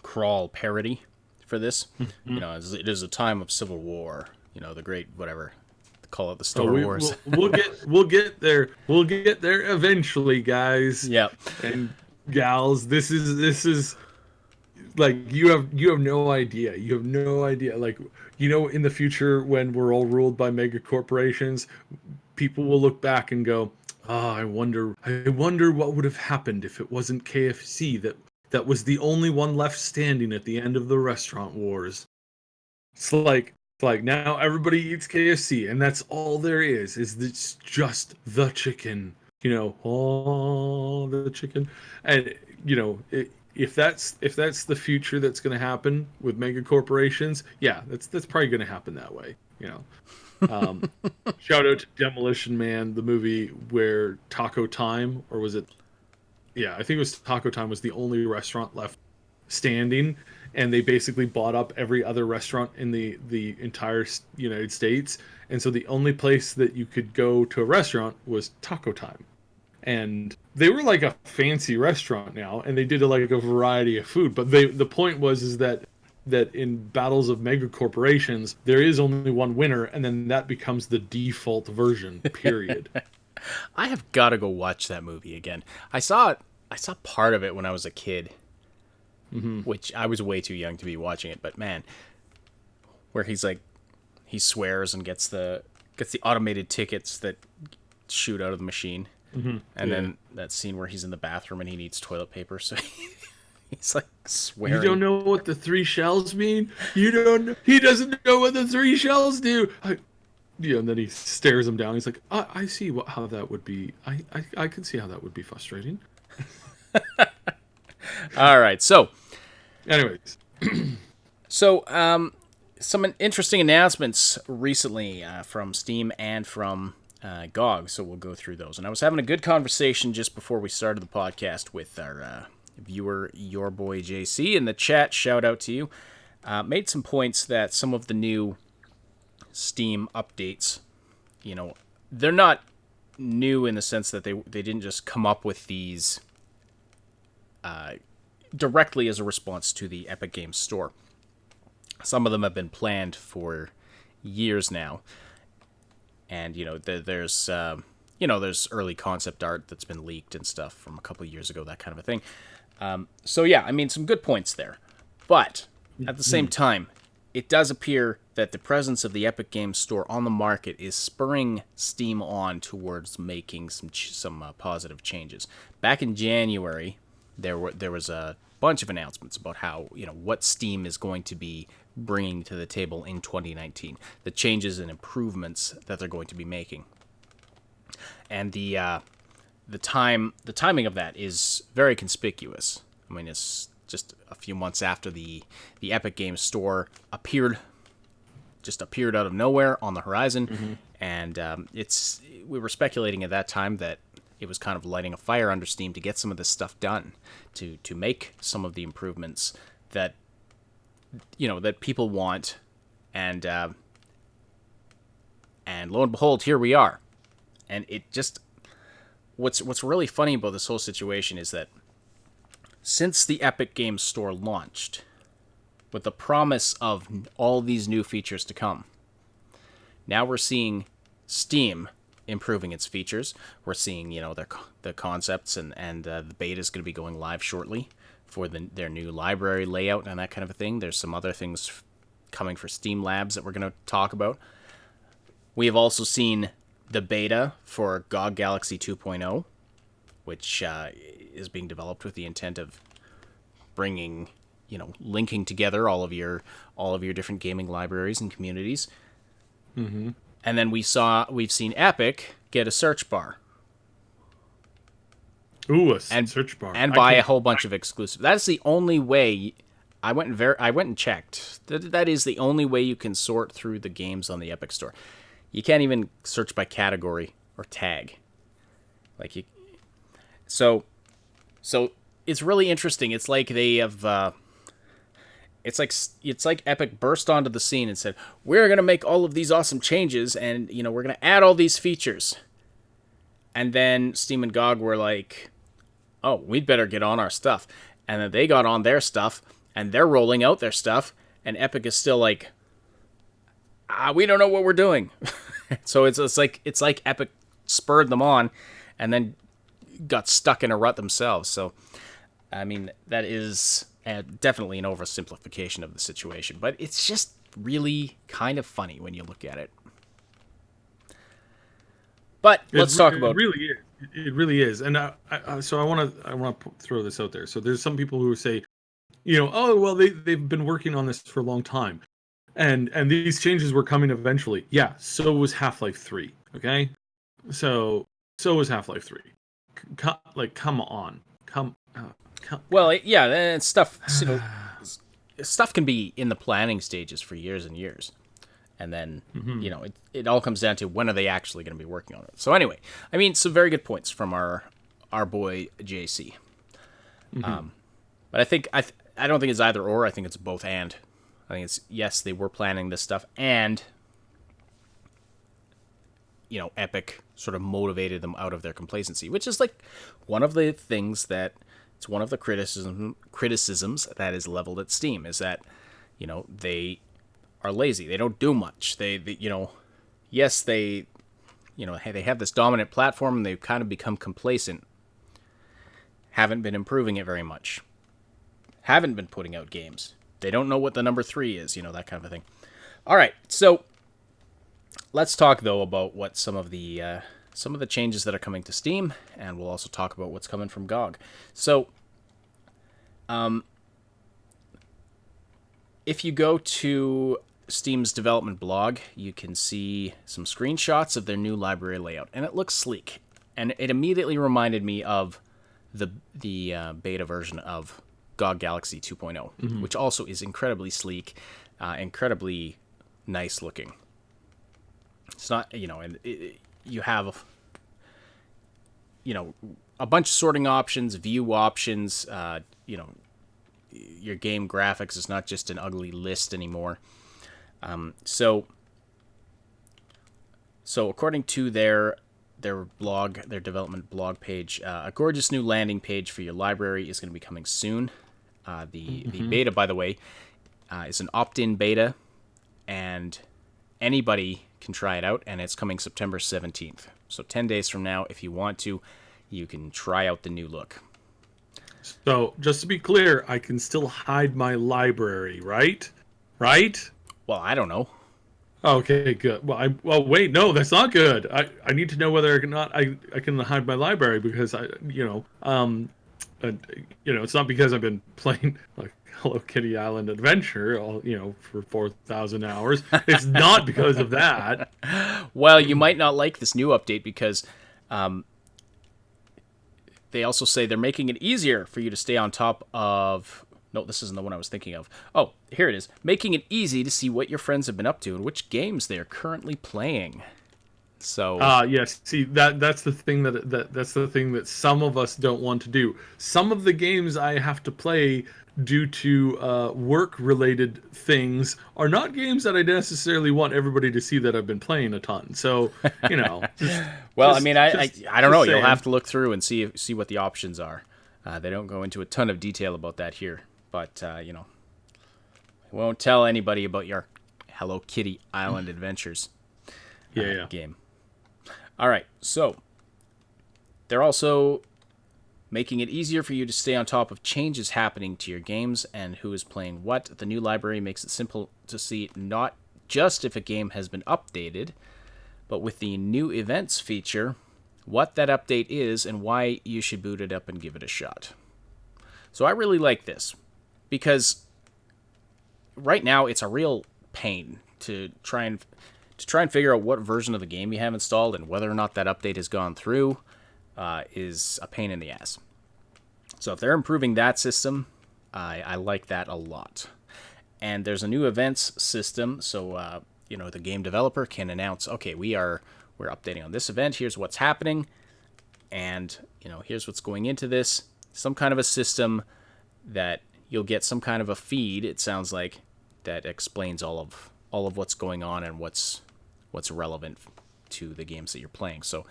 crawl parody for this. You know, it is a time of civil war. You know, the great whatever. Call it the Star Wars. We'll get there. We'll get there eventually, guys. Yeah. And gals, this is like you have no idea. You have no idea. Like, you know, in the future when we're all ruled by mega corporations, people will look back and go, I wonder what would have happened if it wasn't KFC that was the only one left standing at the end of the restaurant wars. It's like now everybody eats KFC, and that's all there is it's just the chicken. You know, the chicken. And you know, if that's the future that's going to happen with mega corporations, yeah, that's probably going to happen that way. You know, shout out to Demolition Man, the movie where Taco Time, or was it? Yeah, I think it was Taco Time was the only restaurant left standing, and they basically bought up every other restaurant in the entire United States. And so the only place that you could go to a restaurant was Taco Time. And they were like a fancy restaurant now, and they did like a variety of food. But the point was is that in battles of mega corporations, there is only one winner, and then that becomes the default version. Period. I have got to go watch that movie again. I saw part of it when I was a kid, which I was way too young to be watching it. But man, where he swears and gets the automated tickets that shoot out of the machine. And then that scene where he's in the bathroom and he needs toilet paper, so he's like swearing. You don't know what the 3 shells mean? You don't know, he doesn't know what the 3 shells do. And then he stares him down. He's like, I see how that would be. I can see how that would be frustrating. All right, so anyways. So some interesting announcements recently from Steam and from GOG, so we'll go through those. And I was having a good conversation just before we started the podcast with our viewer, your boy JC, in the chat. Shout out to you. Made some points that some of the new Steam updates, they're not new in the sense that they didn't just come up with these directly as a response to the Epic Games Store. Some of them have been planned for years now. And, there's early concept art that's been leaked and stuff from a couple of years ago, that kind of a thing. So, yeah, I mean, some good points there. But at the same time, it does appear that the presence of the Epic Games Store on the market is spurring Steam on towards making some positive changes. Back in January, there was a bunch of announcements about how, what Steam is going to be bringing to the table in 2019, the changes and improvements that they're going to be making, and the timing of that is very conspicuous. I mean, it's just a few months after the Epic Games Store appeared out of nowhere on the horizon, and we were speculating at that time that it was kind of lighting a fire under Steam to get some of this stuff done, to make some of the improvements that that people want, and lo and behold, here we are. And it just what's really funny about this whole situation is that since the Epic Games Store launched, with the promise of all these new features to come, now we're seeing Steam improving its features. We're seeing the concepts, and the beta is going to be going live shortly for their new library layout and that kind of a thing. There's some other things coming for Steam Labs that we're going to talk about. We have also seen the beta for GOG Galaxy 2.0, which is being developed with the intent of bringing, linking together all of your different gaming libraries and communities. And then we've seen Epic get a search bar. Ooh, search bar. And buy a whole bunch of exclusive. That's the only way. I went and checked. That is the only way you can sort through the games on the Epic Store. You can't even search by category or tag. So it's really interesting. It's like they have. It's like Epic burst onto the scene and said, "We're gonna make all of these awesome changes, and we're gonna add all these features." And then Steam and GOG were like, "Oh, we'd better get on our stuff." And then they got on their stuff, and they're rolling out their stuff, and Epic is still like, we don't know what we're doing. So it's like Epic spurred them on, and then got stuck in a rut themselves. So, I mean, that is definitely an oversimplification of the situation, but it's just really kind of funny when you look at it. But let's talk about. It really is, and so I want to throw this out there. So there's some people who say, oh well, they've been working on this for a long time, and these changes were coming eventually. Yeah, so was Half-Life 3. Okay, so was Half-Life 3. Come on. Well, and stuff. Stuff can be in the planning stages for years and years. And then, it all comes down to when are they actually going to be working on it. So anyway, I mean, some very good points from our boy JC. But I think I don't think it's either or. I think it's both and. I think it's, yes, they were planning this stuff, and, Epic sort of motivated them out of their complacency, which is like one of the things that, it's one of the criticisms that is leveled at Steam, is that, they are lazy. They don't do much. Yes, they have this dominant platform and they've kind of become complacent. Haven't been improving it very much. Haven't been putting out games. They don't know what the number 3 is, that kind of a thing. All right, so let's talk though about what some of the changes that are coming to Steam, and we'll also talk about what's coming from GOG. So, if you go to Steam's development blog, you can see some screenshots of their new library layout, and it looks sleek. And it immediately reminded me of the beta version of GOG Galaxy 2.0, which also is incredibly sleek, incredibly nice looking. It's not, you have, a bunch of sorting options, view options, your game graphics is not just an ugly list anymore. So according to their blog, their development blog page, a gorgeous new landing page for your library is going to be coming soon. The beta, by the way, is an opt-in beta, and anybody can try it out, and it's coming September 17th. So 10 days from now, if you want to, you can try out the new look. So, just to be clear, I can still hide my library, right? Right? Well, I don't know. Okay, good. Well, wait, no, that's not good. I need to know whether or not I can hide my library, because it's not because I've been playing like Hello Kitty Island Adventure for 4,000 hours. It's not because of that. Well, you might not like this new update because they also say they're making it easier for you to stay on top of... No, this isn't the one I was thinking of. Oh, here it is. Making it easy to see what your friends have been up to and which games they are currently playing. So yes. See, that's the thing that's the thing that some of us don't want to do. Some of the games I have to play due to work-related things are not games that I necessarily want everybody to see that I've been playing a ton. So, well, I don't know. You'll have to look through and see what the options are. They don't go into a ton of detail about that here, but I won't tell anybody about your Hello Kitty Island Adventures game. All right, so they're also making it easier for you to stay on top of changes happening to your games and who is playing what. The new library makes it simple to see not just if a game has been updated, but with the new events feature, what that update is and why you should boot it up and give it a shot. So I really like this, because right now it's a real pain to try and figure out what version of the game you have installed, and whether or not that update has gone through is a pain in the ass. So if they're improving that system, I like that a lot. And there's a new events system, so the game developer can announce, okay, we're updating on this event, here's what's happening, and here's what's going into this. Some kind of a system that you'll get some kind of a feed, it sounds like, that explains all of what's going on and what's relevant to the games that you're playing. So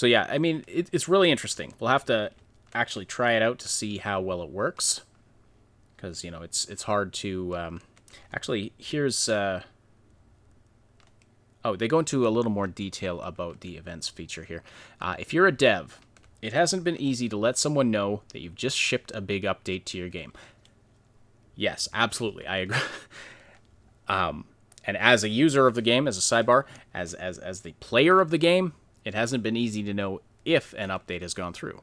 yeah, I mean, it's really interesting. We'll have to actually try it out to see how well it works, because it's hard to actually. Here's they go into a little more detail about the events feature here. If you're a dev, it hasn't been easy to let someone know that you've just shipped a big update to your game. Yes, absolutely, I agree. And as a user of the game, as a sidebar, as the player of the game, it hasn't been easy to know if an update has gone through.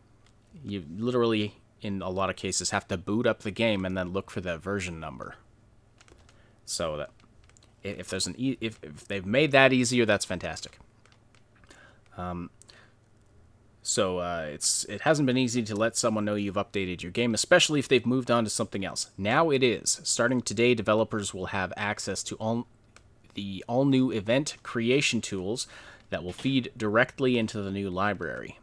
You literally, in a lot of cases, have to boot up the game and then look for the version number. So that if there's if they've made that easier, that's fantastic. It hasn't been easy to let someone know you've updated your game, especially if they've moved on to something else. Now it is. Starting today, developers will have access to all new event creation tools that will feed directly into the new library.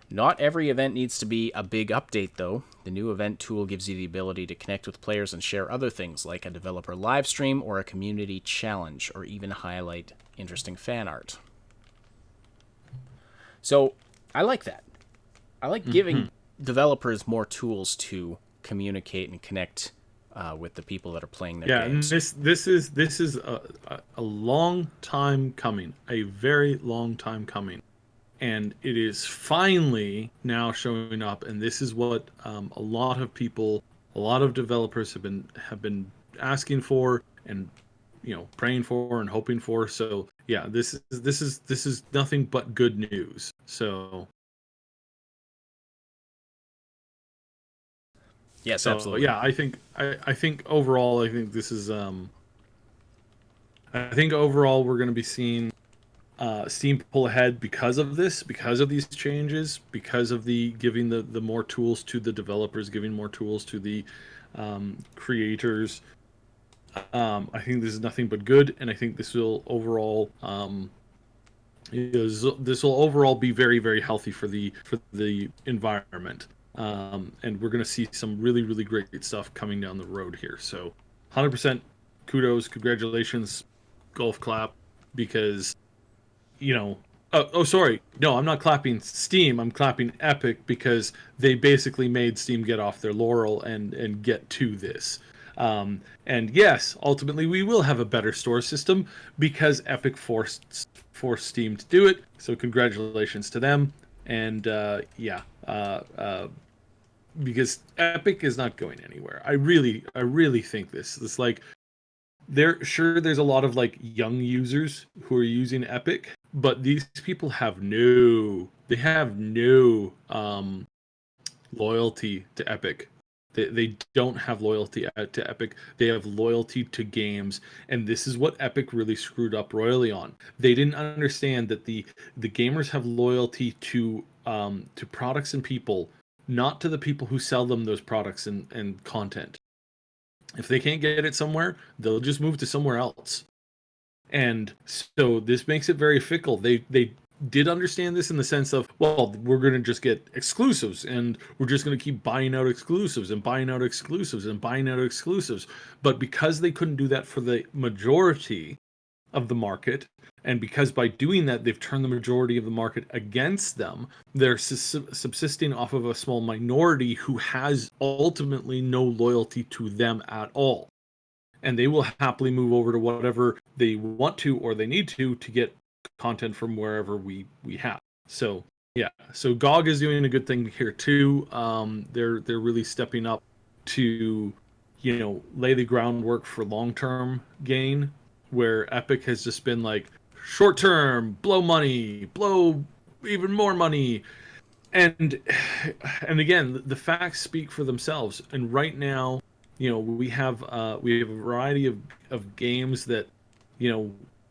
Not every event needs to be a big update, though. The new event tool gives you the ability to connect with players and share other things like a developer live stream or a community challenge, or even highlight interesting fan art. So I like that. I like giving developers more tools to communicate and connect with the people that are playing their games. Yeah, and this is a long time coming, a very long time coming. And it is finally now showing up, and this is what a lot of people, a lot of developers have been asking for, and praying for and hoping for. So yeah, this is nothing but good news. So yes, absolutely. Yeah, I think overall, I think this is I think overall we're going to be seeing Steam pull ahead because of this, because of these changes, because of the giving the more tools to the developers, giving more tools to the creators. I think this is nothing but good, and I think this will overall this will overall be very, very healthy for the environment. And we're going to see some really, really great stuff coming down the road here. So 100% kudos, congratulations, golf clap, because sorry, no, I'm not clapping Steam, I'm clapping Epic, because they basically made Steam get off their laurel and get to this. And yes, ultimately we will have a better store system because Epic forced Steam to do it. So congratulations to them. And because Epic is not going anywhere. I really think this like there's a lot of like young users who are using Epic, but these people have no loyalty to Epic. They don't have loyalty to Epic. They have loyalty to games, and this is what Epic really screwed up royally on. They didn't understand that the gamers have loyalty to products and people, not to the people who sell them those products and content. If they can't get it somewhere, they'll just move to somewhere else. And so this makes it very fickle. They did understand this in the sense of, well, we're going to just get exclusives, and we're just going to keep buying out exclusives and buying out exclusives and buying out exclusives. But because they couldn't do that for the majority of the market, and because by doing that they've turned the majority of the market against them, they're subsisting off of a small minority who has ultimately no loyalty to them at all, and they will happily move over to whatever they want to or they need to get content from wherever we have. So yeah, so GOG is doing a good thing here too. They're really stepping up to lay the groundwork for long-term gain, where Epic has just been like short term, blow money, blow even more money. And again, the facts speak for themselves. And right now, we have a variety of games that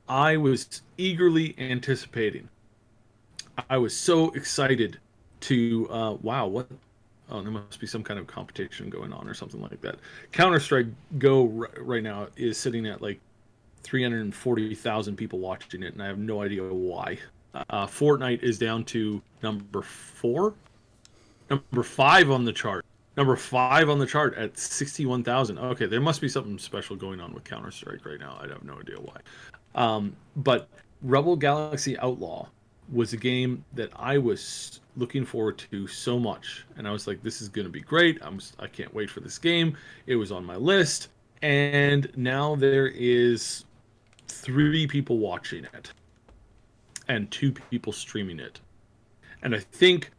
I was eagerly anticipating. I was so excited to wow, what? Oh, there must be some kind of competition going on or something like that. Counter-Strike Go right now is sitting at like 340,000 people watching it, and I have no idea why. Fortnite is down to number 5 on the chart. Number 5 on the chart at 61,000. Okay, there must be something special going on with Counter-Strike right now. I have no idea why. But Rebel Galaxy Outlaw was a game that I was looking forward to so much, and I was like, this is going to be great. I can't wait for this game. It was on my list, and now there is 3 people watching it and 2 people streaming it. And I think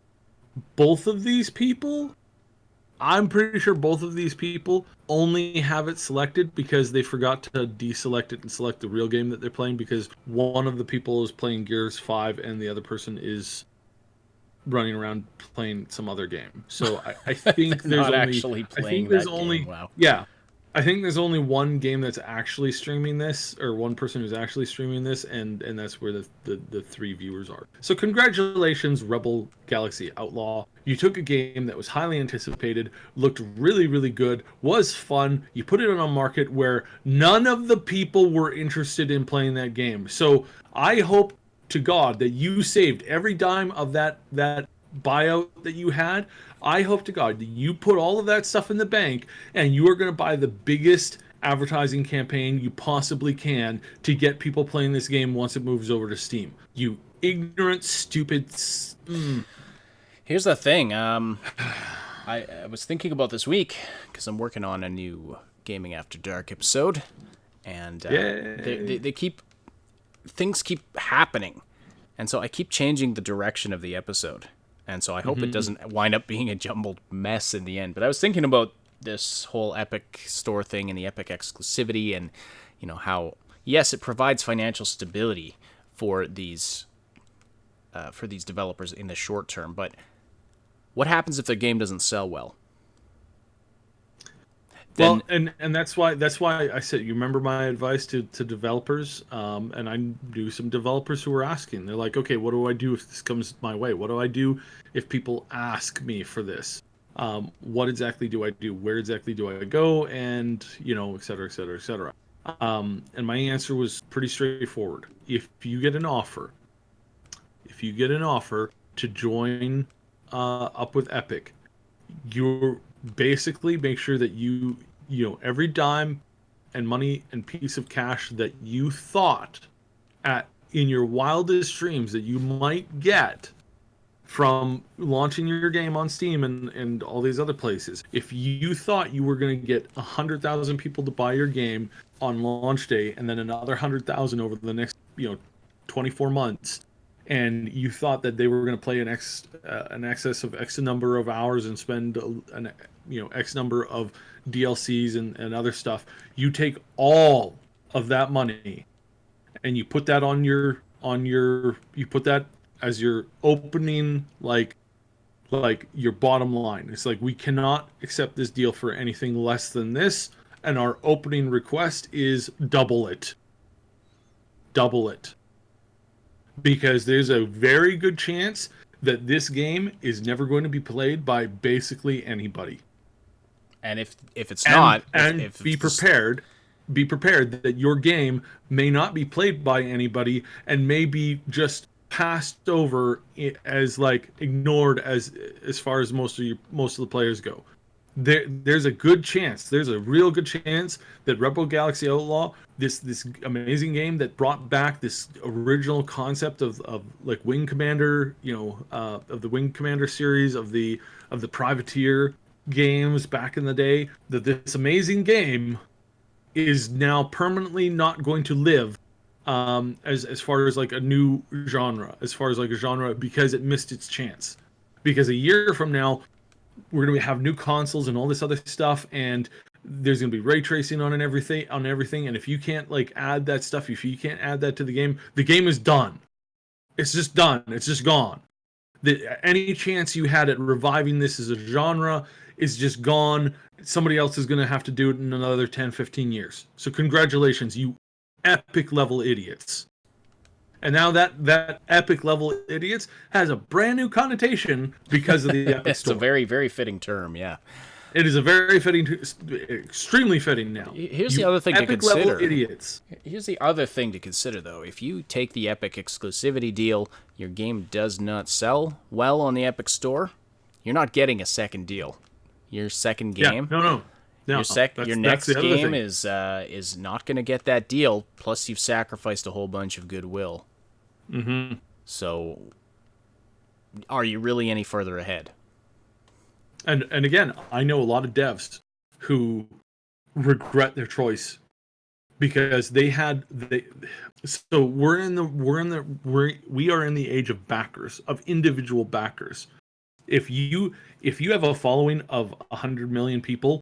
I'm pretty sure both of these people only have it selected because they forgot to deselect it and select the real game that they're playing, because one of the people is playing Gears 5 and the other person is running around playing some other game. So I think there's only Wow. Yeah. I think there's only one game that's actually streaming this, or one person who's actually streaming this, and that's where the 3 viewers are. So congratulations, Rebel Galaxy Outlaw. You took a game that was highly anticipated, looked really, really good, was fun. You put it on a market where none of the people were interested in playing that game. So I hope to God that you saved every dime of that buyout that you had, I hope to God that you put all of that stuff in the bank and you are going to buy the biggest advertising campaign you possibly can to get people playing this game once it moves over to Steam. You ignorant, stupid. Here's the thing. I was thinking about this week because I'm working on a new Gaming After Dark episode, and they keep things keep happening, and so I keep changing the direction of the episode, and so I hope it doesn't wind up being a jumbled mess in the end. But I was thinking about this whole Epic Store thing and the Epic exclusivity, and how yes, it provides financial stability for these developers in the short term, but what happens if their game doesn't sell well? Well, and that's why I said, you remember my advice to developers, and I knew some developers who were asking. They're like, okay, what do I do if this comes my way? What do I do if people ask me for this? What exactly do I do? Where exactly do I go? And et cetera, et cetera, et cetera. And my answer was pretty straightforward. If you get an offer to join up with Epic, you're basically make sure that you every dime and money and piece of cash that you thought in your wildest dreams that you might get from launching your game on Steam and all these other places. If you thought you were going to get 100,000 people to buy your game on launch day and then another 100,000 over the next 24 months, and you thought that they were going to play an excess of X number of hours and spend X number of DLCs and other stuff, you take all of that money and you put that you put that as your opening, like your bottom line. It's like, we cannot accept this deal for anything less than this, and our opening request is double it. Because there's a very good chance that this game is never going to be played by basically anybody. And if it's not, be prepared that your game may not be played by anybody and may be just passed over as ignored as far as most of the players go. There's a real good chance that Rebel Galaxy Outlaw, this amazing game that brought back this original concept of Wing Commander, of the Wing Commander series, of the Privateer games back in the day, that this amazing game is now permanently not going to live as far as a new genre, because it missed its chance. Because a year from now, we're going to have new consoles and all this other stuff, and there's going to be ray tracing on everything. And if you can't add that stuff, if you can't add that to the game is done. It's just done. It's just gone. Any chance you had at reviving this as a genre is just gone. Somebody else is going to have to do it in another 10, 15 years. So congratulations, you epic level idiots. And now that epic level idiots has a brand new connotation because of the Epic Store. It's a very, very fitting term, yeah. It is a very fitting, extremely fitting now. Here's the other thing to consider. Epic level idiots. Here's the other thing to consider, though. If you take the Epic exclusivity deal, your game does not sell well on the Epic Store, you're not getting a second deal. Your second game, no. Your next game is not going to get that deal. Plus, you've sacrificed a whole bunch of goodwill. Mm-hmm. So, are you really any further ahead? And again, I know a lot of devs who regret their choice because we are in the age of backers, of individual backers. If you have a following of 100 million people,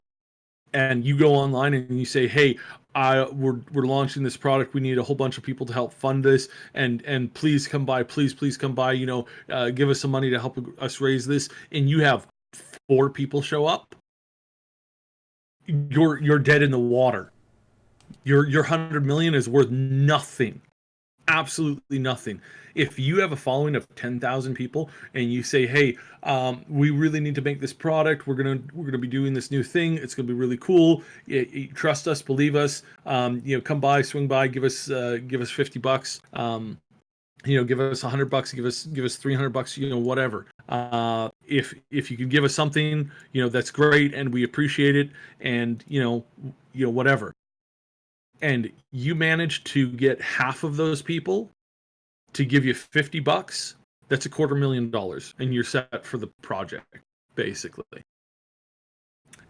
and you go online and you say, hey, we're launching this product, we need a whole bunch of people to help fund this, and please come by, please come by, give us some money to help us raise this, and you have 4 people show up, you're dead in the water. Your 100 million is worth nothing. Absolutely nothing. If you have a following of 10,000 people and you say, hey, we really need to make this product, we're gonna be doing this new thing, it's gonna be really cool, trust us, believe us, come by, swing by, give us $50, give us $100, give us $300, whatever. If you can give us something, that's great, and we appreciate it, and whatever. And you manage to get half of those people to give you $50, that's $250,000, and you're set for the project, basically.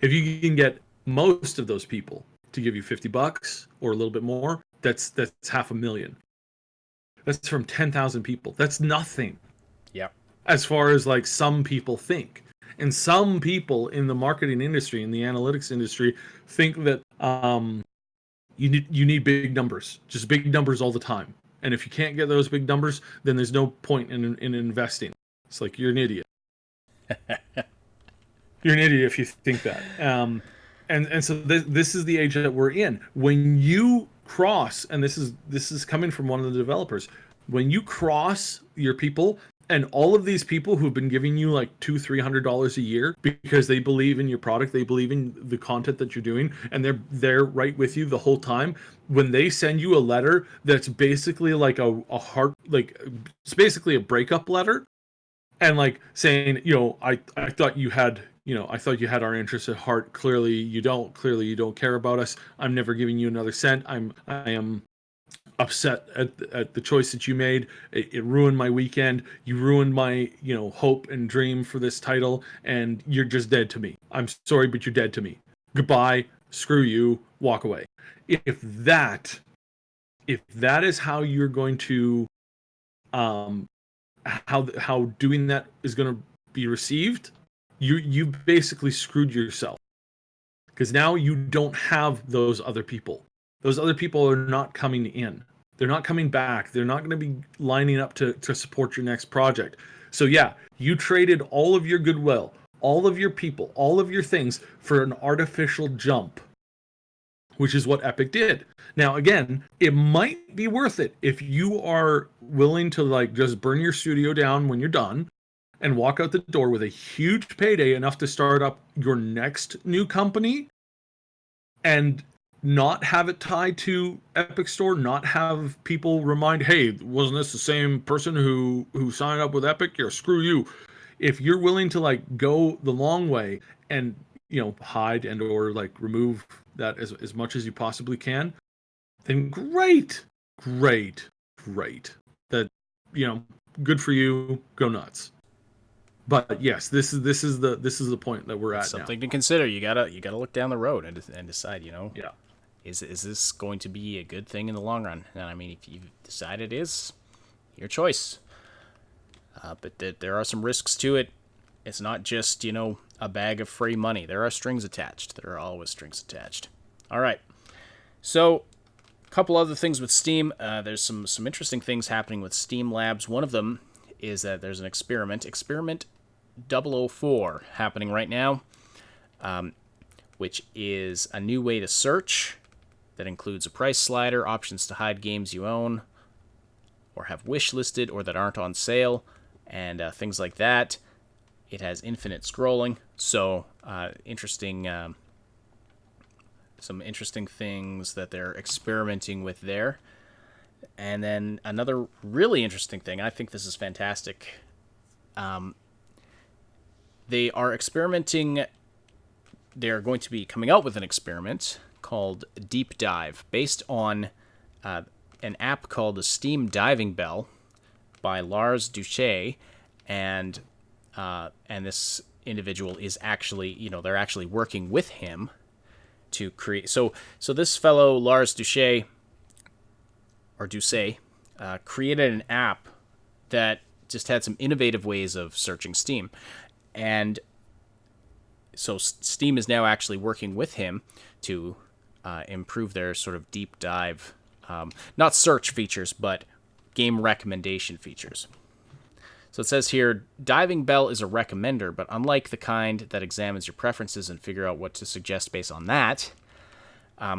If you can get most of those people to give you $50 or a little bit more, that's $500,000. That's from 10,000 people. That's nothing. Yep. As far as like some people think. And some people in the marketing industry, in the analytics industry, think that you need big numbers, just big numbers all the time. And if you can't get those big numbers, then there's no point in investing. It's like, you're an idiot. You're an idiot if you think that. And so this is the age that we're in. When you cross, and this is coming from one of the developers, when you cross your people, and all of these people who've been giving you like $200-$300 a year because they believe in your product, they believe in the content that you're doing, and they're right with you the whole time. When they send you a letter that's basically like a heart, like it's basically a breakup letter, and like saying, I thought you had, I thought you had our interests at heart. Clearly you don't. Clearly you don't care about us. I'm never giving you another cent. I am upset at the choice that you made. It ruined my weekend. You ruined my, hope and dream for this title, and you're just dead to me. I'm sorry, but you're dead to me. Goodbye. Screw you. Walk away. If that is how you're going to, how doing that is going to be received, you basically screwed yourself, because now you don't have those other people. Those other people are not coming in. They're not coming back. They're not going to be lining up to support your next project. So yeah, you traded all of your goodwill, all of your people, all of your things for an artificial jump, which is what Epic did. Now, again, it might be worth it if you are willing to like just burn your studio down when you're done and walk out the door with a huge payday, enough to start up your next new company, and not have it tied to Epic Store, not have people remind, hey, wasn't this the same person who signed up with Epic? Yeah, screw you. If you're willing to like go the long way and hide and or like remove that as much as you possibly can, then great. That good for you. Go nuts. But yes, this is the point that we're at now. Something to consider. You gotta look down the road and decide. Yeah. Is this going to be a good thing in the long run? And I mean, if you decide it is, your choice. But there are some risks to it. It's not just a bag of free money. There are strings attached. There are always strings attached. All right. So, a couple other things with Steam. There's some interesting things happening with Steam Labs. One of them is that there's an Experiment 004 happening right now, which is a new way to search that includes a price slider, options to hide games you own or have wish listed or that aren't on sale, and things like that. It has infinite scrolling, so some interesting things that they're experimenting with there. And then another really interesting thing, I think this is fantastic. They are experimenting. They're going to be coming out with an experiment called Deep Dive, based on an app called the Steam Diving Bell by Lars Duché, and this individual is actually, they're actually working with him to create. So this fellow Lars Duché, or Ducé, created an app that just had some innovative ways of searching Steam. And so Steam is now actually working with him to improve their sort of deep dive, not search features, but game recommendation features. So it says here, Diving Bell is a recommender, but unlike the kind that examines your preferences and figure out what to suggest based on that,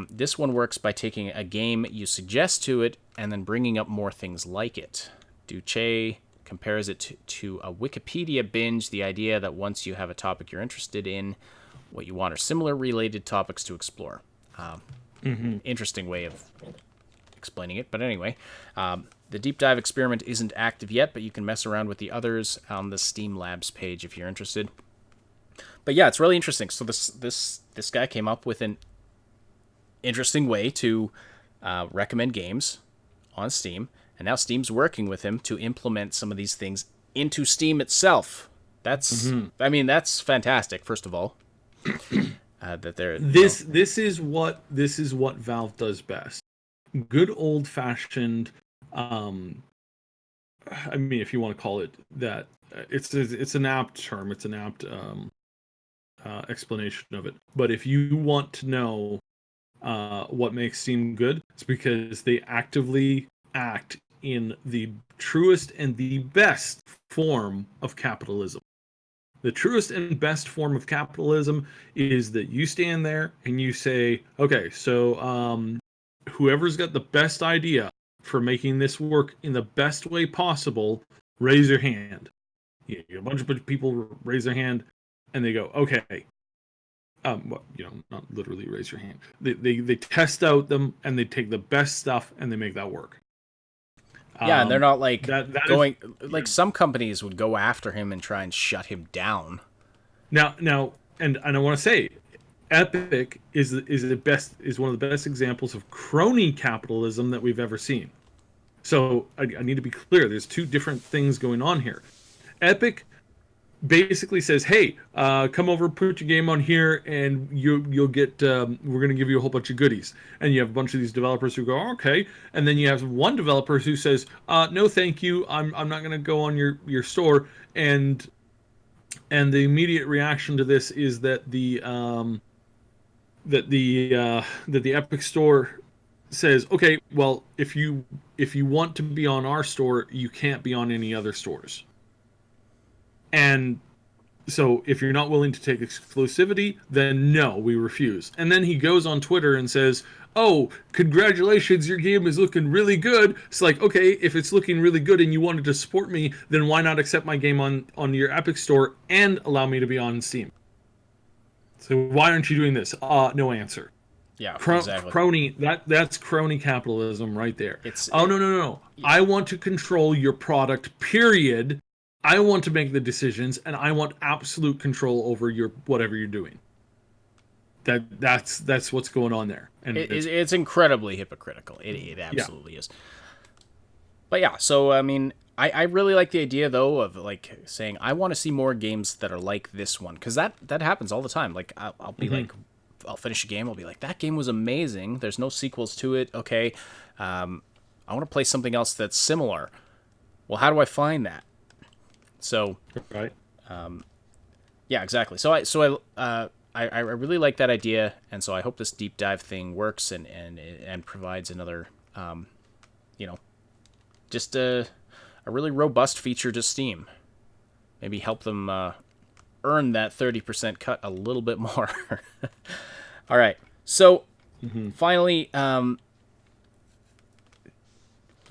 this one works by taking a game you suggest to it and then bringing up more things like it. Duché compares it to a Wikipedia binge, the idea that once you have a topic you're interested in, what you want are similar related topics to explore. Interesting way of explaining it, but anyway. The deep dive experiment isn't active yet, but you can mess around with the others on the Steam Labs page if you're interested. But yeah, it's really interesting. So this guy came up with an interesting way to recommend games on Steam, and now Steam's working with him to implement some of these things into Steam itself. That's that's fantastic. First of all, that they're this is what Valve does best. Good old fashioned. If you want to call it that, it's an apt term. It's an apt explanation of it. But if you want to know what makes Steam good, it's because they actively act in the truest and the best form of capitalism. The truest and best form of capitalism is that you stand there and you say, okay, so whoever's got the best idea for making this work in the best way possible, raise your hand. A bunch of people raise their hand, and they go, okay. Not literally raise your hand. They test out them, and they take the best stuff, and they make that work. Yeah, and they're not like going like some companies would go after him and try and shut him down. Now, and I want to say, Epic is one of the best examples of crony capitalism that we've ever seen. So I need to be clear. There's two different things going on here. Epic basically says, "Hey, come over, put your game on here, and you'll get. We're going to give you a whole bunch of goodies." And you have a bunch of these developers who go, "Okay," and then you have one developer who says, "No, thank you. I'm not going to go on your store." And the immediate reaction to this is that the Epic Store says, "Okay, well, if you want to be on our store, you can't be on any other stores." And so if you're not willing to take exclusivity, then no, we refuse. And then he goes on Twitter and says, "Oh, congratulations, your game is looking really good." It's like, okay, if it's looking really good and you wanted to support me, then why not accept my game on your Epic Store and allow me to be on Steam? So why aren't you doing this? No answer. Yeah, exactly. Crony, that's crony capitalism right there. No. Yeah. I want to control your product, period. I want to make the decisions, and I want absolute control over your whatever you're doing. That's what's going on there, and it's incredibly hypocritical. It absolutely is. But yeah, so I really like the idea though of like saying I want to see more games that are like this one, because that happens all the time. Like I'll be like, I'll finish a game, I'll be like, that game was amazing. There's no sequels to it. Okay, I want to play something else that's similar. Well, how do I find that? So, right. Yeah, exactly. So I really like that idea, and so I hope this deep dive thing works and provides another, just a really robust feature to Steam. Maybe help them earn that 30% cut a little bit more. All right. So finally,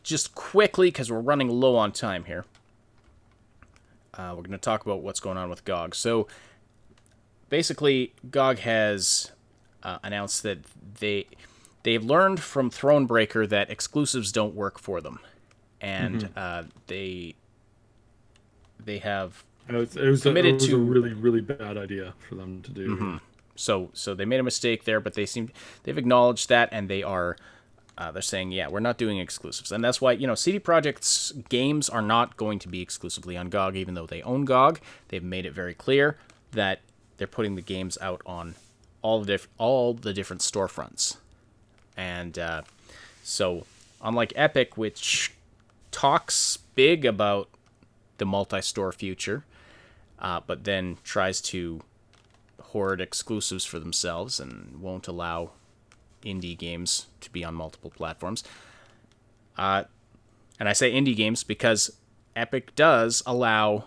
just quickly, because we're running low on time here. We're going to talk about what's going on with GOG. So basically, GOG has announced that they've learned from Thronebreaker that exclusives don't work for them, and they have committed to a really, really bad idea for them to do. So they made a mistake there, but they've acknowledged that, and they are. They're saying, yeah, we're not doing exclusives. And that's why, CD Projekt's games are not going to be exclusively on GOG, even though they own GOG. They've made it very clear that they're putting the games out on all the different storefronts. And so, unlike Epic, which talks big about the multi-store future, but then tries to hoard exclusives for themselves and won't allow indie games to be on multiple platforms. And I say indie games because Epic does allow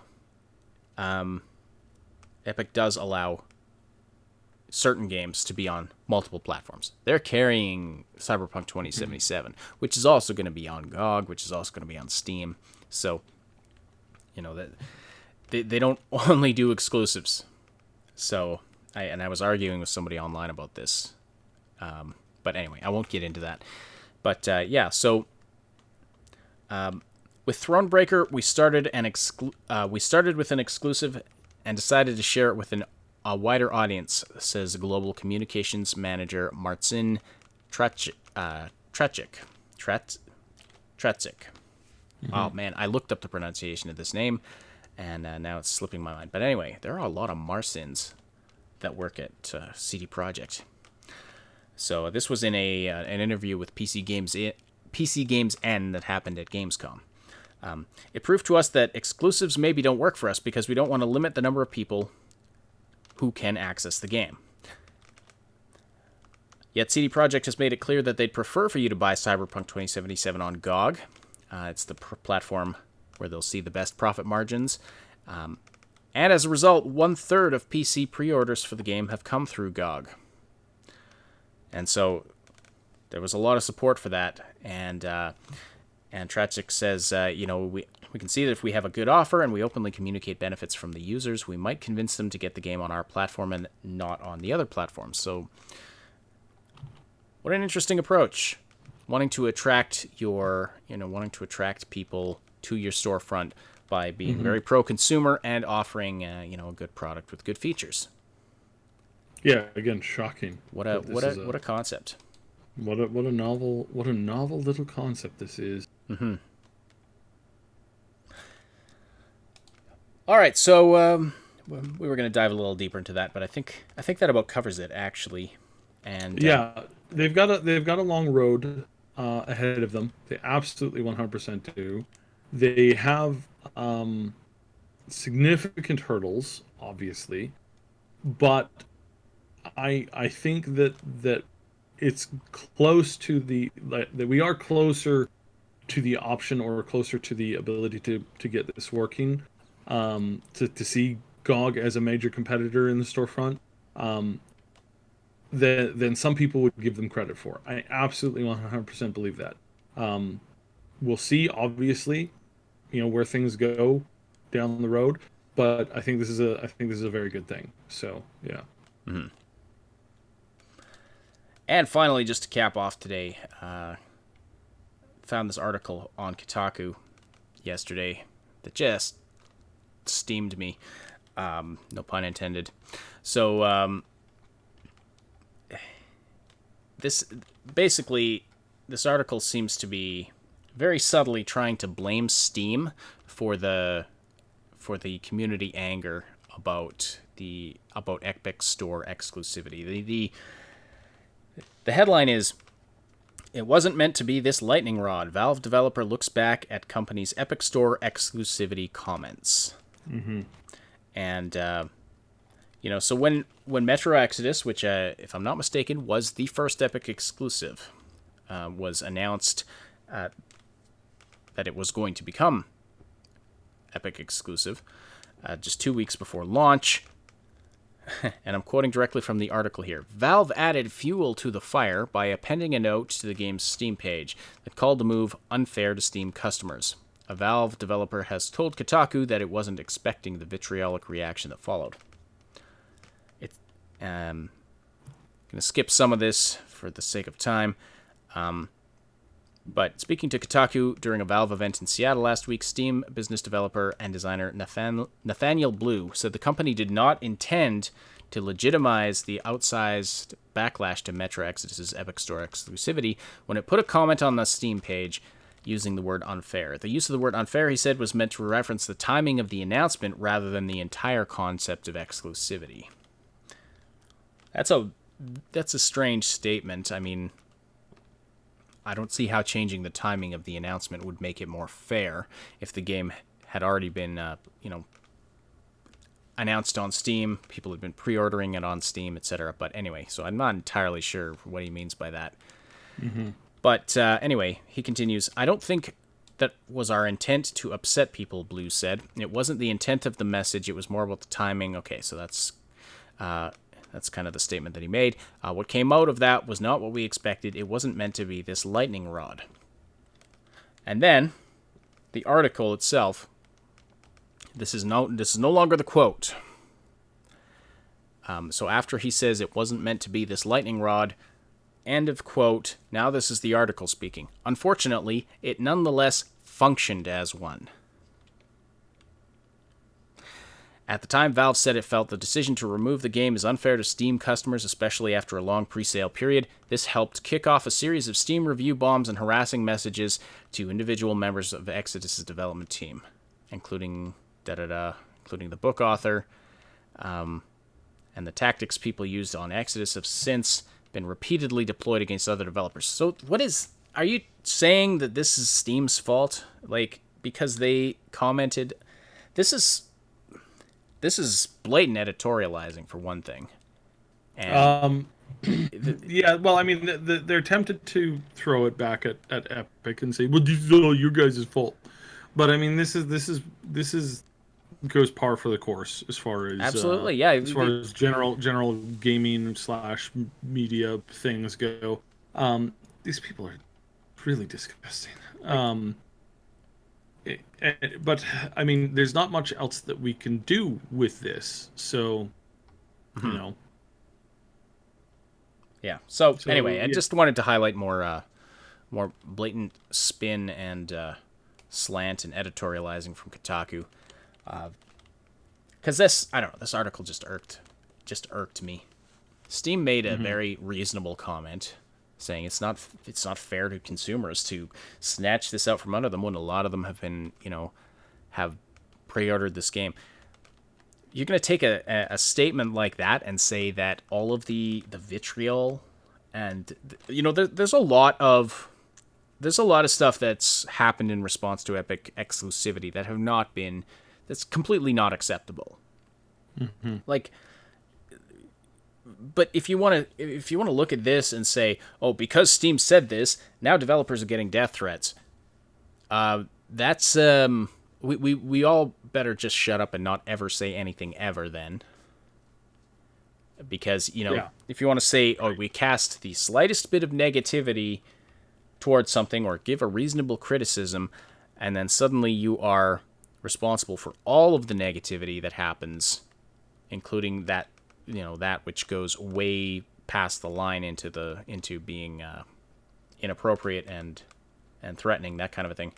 certain games to be on multiple platforms. They're carrying Cyberpunk 2077, which is also going to be on GOG, which is also going to be on Steam. So, that they don't only do exclusives. So, I was arguing with somebody online about this. But anyway, I won't get into that. But yeah, so With Thronebreaker, we started with an exclusive and decided to share it with a wider audience, says Global Communications Manager Marcin Tracic. Oh man, I looked up the pronunciation of this name, and now it's slipping my mind. But anyway, there are a lot of Marcins that work at CD Projekt. So this was in an interview with PC Games N that happened at Gamescom. It proved to us that exclusives maybe don't work for us because we don't want to limit the number of people who can access the game. Yet CD Projekt has made it clear that they'd prefer for you to buy Cyberpunk 2077 on GOG. It's the platform where they'll see the best profit margins. And as a result, 1/3 of PC pre-orders for the game have come through GOG. And so there was a lot of support for that. And Tracic says, we can see that if we have a good offer and we openly communicate benefits from the users, we might convince them to get the game on our platform and not on the other platforms. So what an interesting approach. Wanting to attract people to your storefront by being very pro-consumer and offering, a good product with good features. Yeah, again, shocking. What a concept. What a novel little concept this is. Mm-hmm. All right, so we were going to dive a little deeper into that, but I think that about covers it actually. And yeah, they've got a long road ahead of them. They absolutely 100% do. They have significant hurdles, obviously, but I think that it's close to that we are closer to the option or closer to the ability to get this working, to see GOG as a major competitor in the storefront, than some people would give them credit for. I absolutely 100% believe that. We'll see, obviously, where things go down the road, but I think this is a very good thing. So yeah. Mm-hmm. And finally, just to cap off today, found this article on Kotaku yesterday that just steamed me. No pun intended. So this article seems to be very subtly trying to blame Steam for the community anger about Epic Store exclusivity. The headline is, "It wasn't meant to be this lightning rod. Valve developer looks back at company's Epic Store exclusivity comments." Mm-hmm. And, so when Metro Exodus, which, if I'm not mistaken, was the first Epic exclusive, was announced that it was going to become Epic exclusive just 2 weeks before launch, and I'm quoting directly from the article here, Valve added fuel to the fire by appending a note to the game's Steam page that called the move unfair to Steam customers. A Valve developer has told Kotaku that it wasn't expecting the vitriolic reaction that followed. I'm going to skip some of this for the sake of time. But speaking to Kotaku during a Valve event in Seattle last week, Steam business developer and designer Nathaniel Blue said the company did not intend to legitimize the outsized backlash to Metro Exodus' Epic Store exclusivity when it put a comment on the Steam page using the word unfair. The use of the word unfair, he said, was meant to reference the timing of the announcement rather than the entire concept of exclusivity. That's a strange statement. I mean, I don't see how changing the timing of the announcement would make it more fair if the game had already been, announced on Steam. People had been pre-ordering it on Steam, etc. But anyway, so I'm not entirely sure what he means by that. Mm-hmm. But anyway, he continues, I don't think that was our intent to upset people, Blue said. It wasn't the intent of the message. It was more about the timing. Okay, so that's kind of the statement that he made. What came out of that was not what we expected. It wasn't meant to be this lightning rod. And then, the article itself, this is no longer the quote. So after he says it wasn't meant to be this lightning rod, end of quote, now this is the article speaking. Unfortunately, it nonetheless functioned as one. At the time, Valve said it felt the decision to remove the game is unfair to Steam customers, especially after a long pre-sale period. This helped kick off a series of Steam review bombs and harassing messages to individual members of Exodus's development team, including including the book author, and the tactics people used on Exodus have since been repeatedly deployed against other developers. So are you saying that this is Steam's fault? Like, because they commented, this is blatant editorializing, for one thing. And yeah, well, I mean, they're tempted to throw it back at Epic and say, "Well, this is all your guys' fault." But I mean, this is goes par for the course as far as absolutely, yeah. As far as general gaming / media things go. These people are really disgusting. But I mean, there's not much else that we can do with this, so you know. Yeah. So anyway, I just wanted to highlight more blatant spin and slant and editorializing from Kotaku, because this article just irked me. Steam made a very reasonable comment, saying it's not fair to consumers to snatch this out from under them when a lot of them have been, have pre-ordered this game. You're going to take a statement like that and say that all of the vitriol and, there's a lot of stuff that's happened in response to Epic exclusivity that's completely not acceptable. Mm-hmm. Like, but if you want to look at this and say, oh, because Steam said this, now developers are getting death threats. That's we all better just shut up and not ever say anything ever then. Because, if you want to say, oh, we cast the slightest bit of negativity towards something or give a reasonable criticism, and then suddenly you are responsible for all of the negativity that happens, including that, that which goes way past the line into being inappropriate and threatening, that kind of a thing.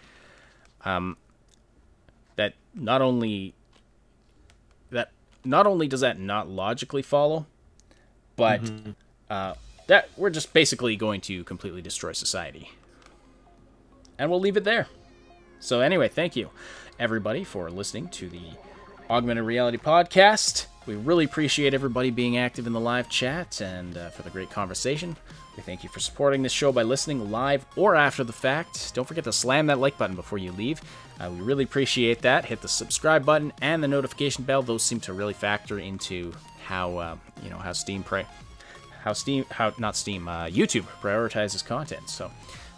That not only does that not logically follow, but that we're just basically going to completely destroy society. And we'll leave it there. So anyway, thank you, everybody, for listening to the Augmented Reality podcast. We really appreciate everybody being active in the live chat and for the great conversation. We thank you for supporting this show by listening live or after the fact. Don't forget to slam that like button before you leave. We really appreciate that. Hit the subscribe button and the notification bell. Those seem to really factor into how YouTube prioritizes content. So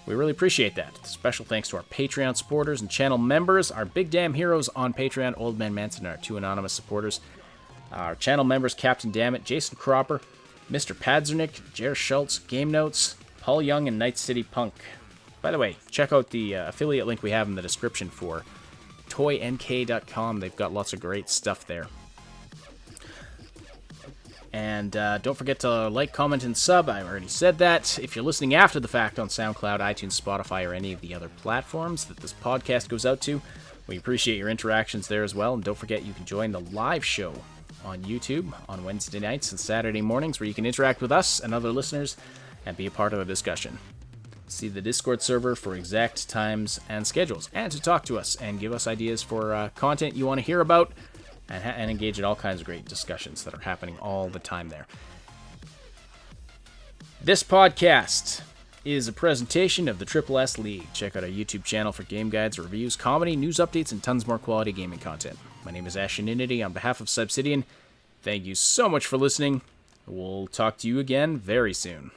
we really appreciate that. Special thanks to our Patreon supporters and channel members, our big damn heroes on Patreon, Old Man Manson, and our 2 anonymous supporters. Our channel members, Captain Dammit, Jason Cropper, Mr. Padzernick, Jer Schultz, Game Notes, Paul Young, and Night City Punk. By the way, check out the affiliate link we have in the description for toynk.com. They've got lots of great stuff there. And don't forget to like, comment, and sub. I already said that. If you're listening after the fact on SoundCloud, iTunes, Spotify, or any of the other platforms that this podcast goes out to, we appreciate your interactions there as well. And don't forget you can join the live show on YouTube on Wednesday nights and Saturday mornings, where you can interact with us and other listeners and be a part of the discussion. See the Discord server for exact times and schedules, and to talk to us and give us ideas for content you want to hear about, and engage in all kinds of great discussions that are happening all the time there. This podcast is a presentation of the Triple S League. Check out our YouTube channel for game guides, reviews, comedy, news updates, and tons more quality gaming content. My name is Asheninity on behalf of Subsidian. Thank you so much for listening. We'll talk to you again very soon.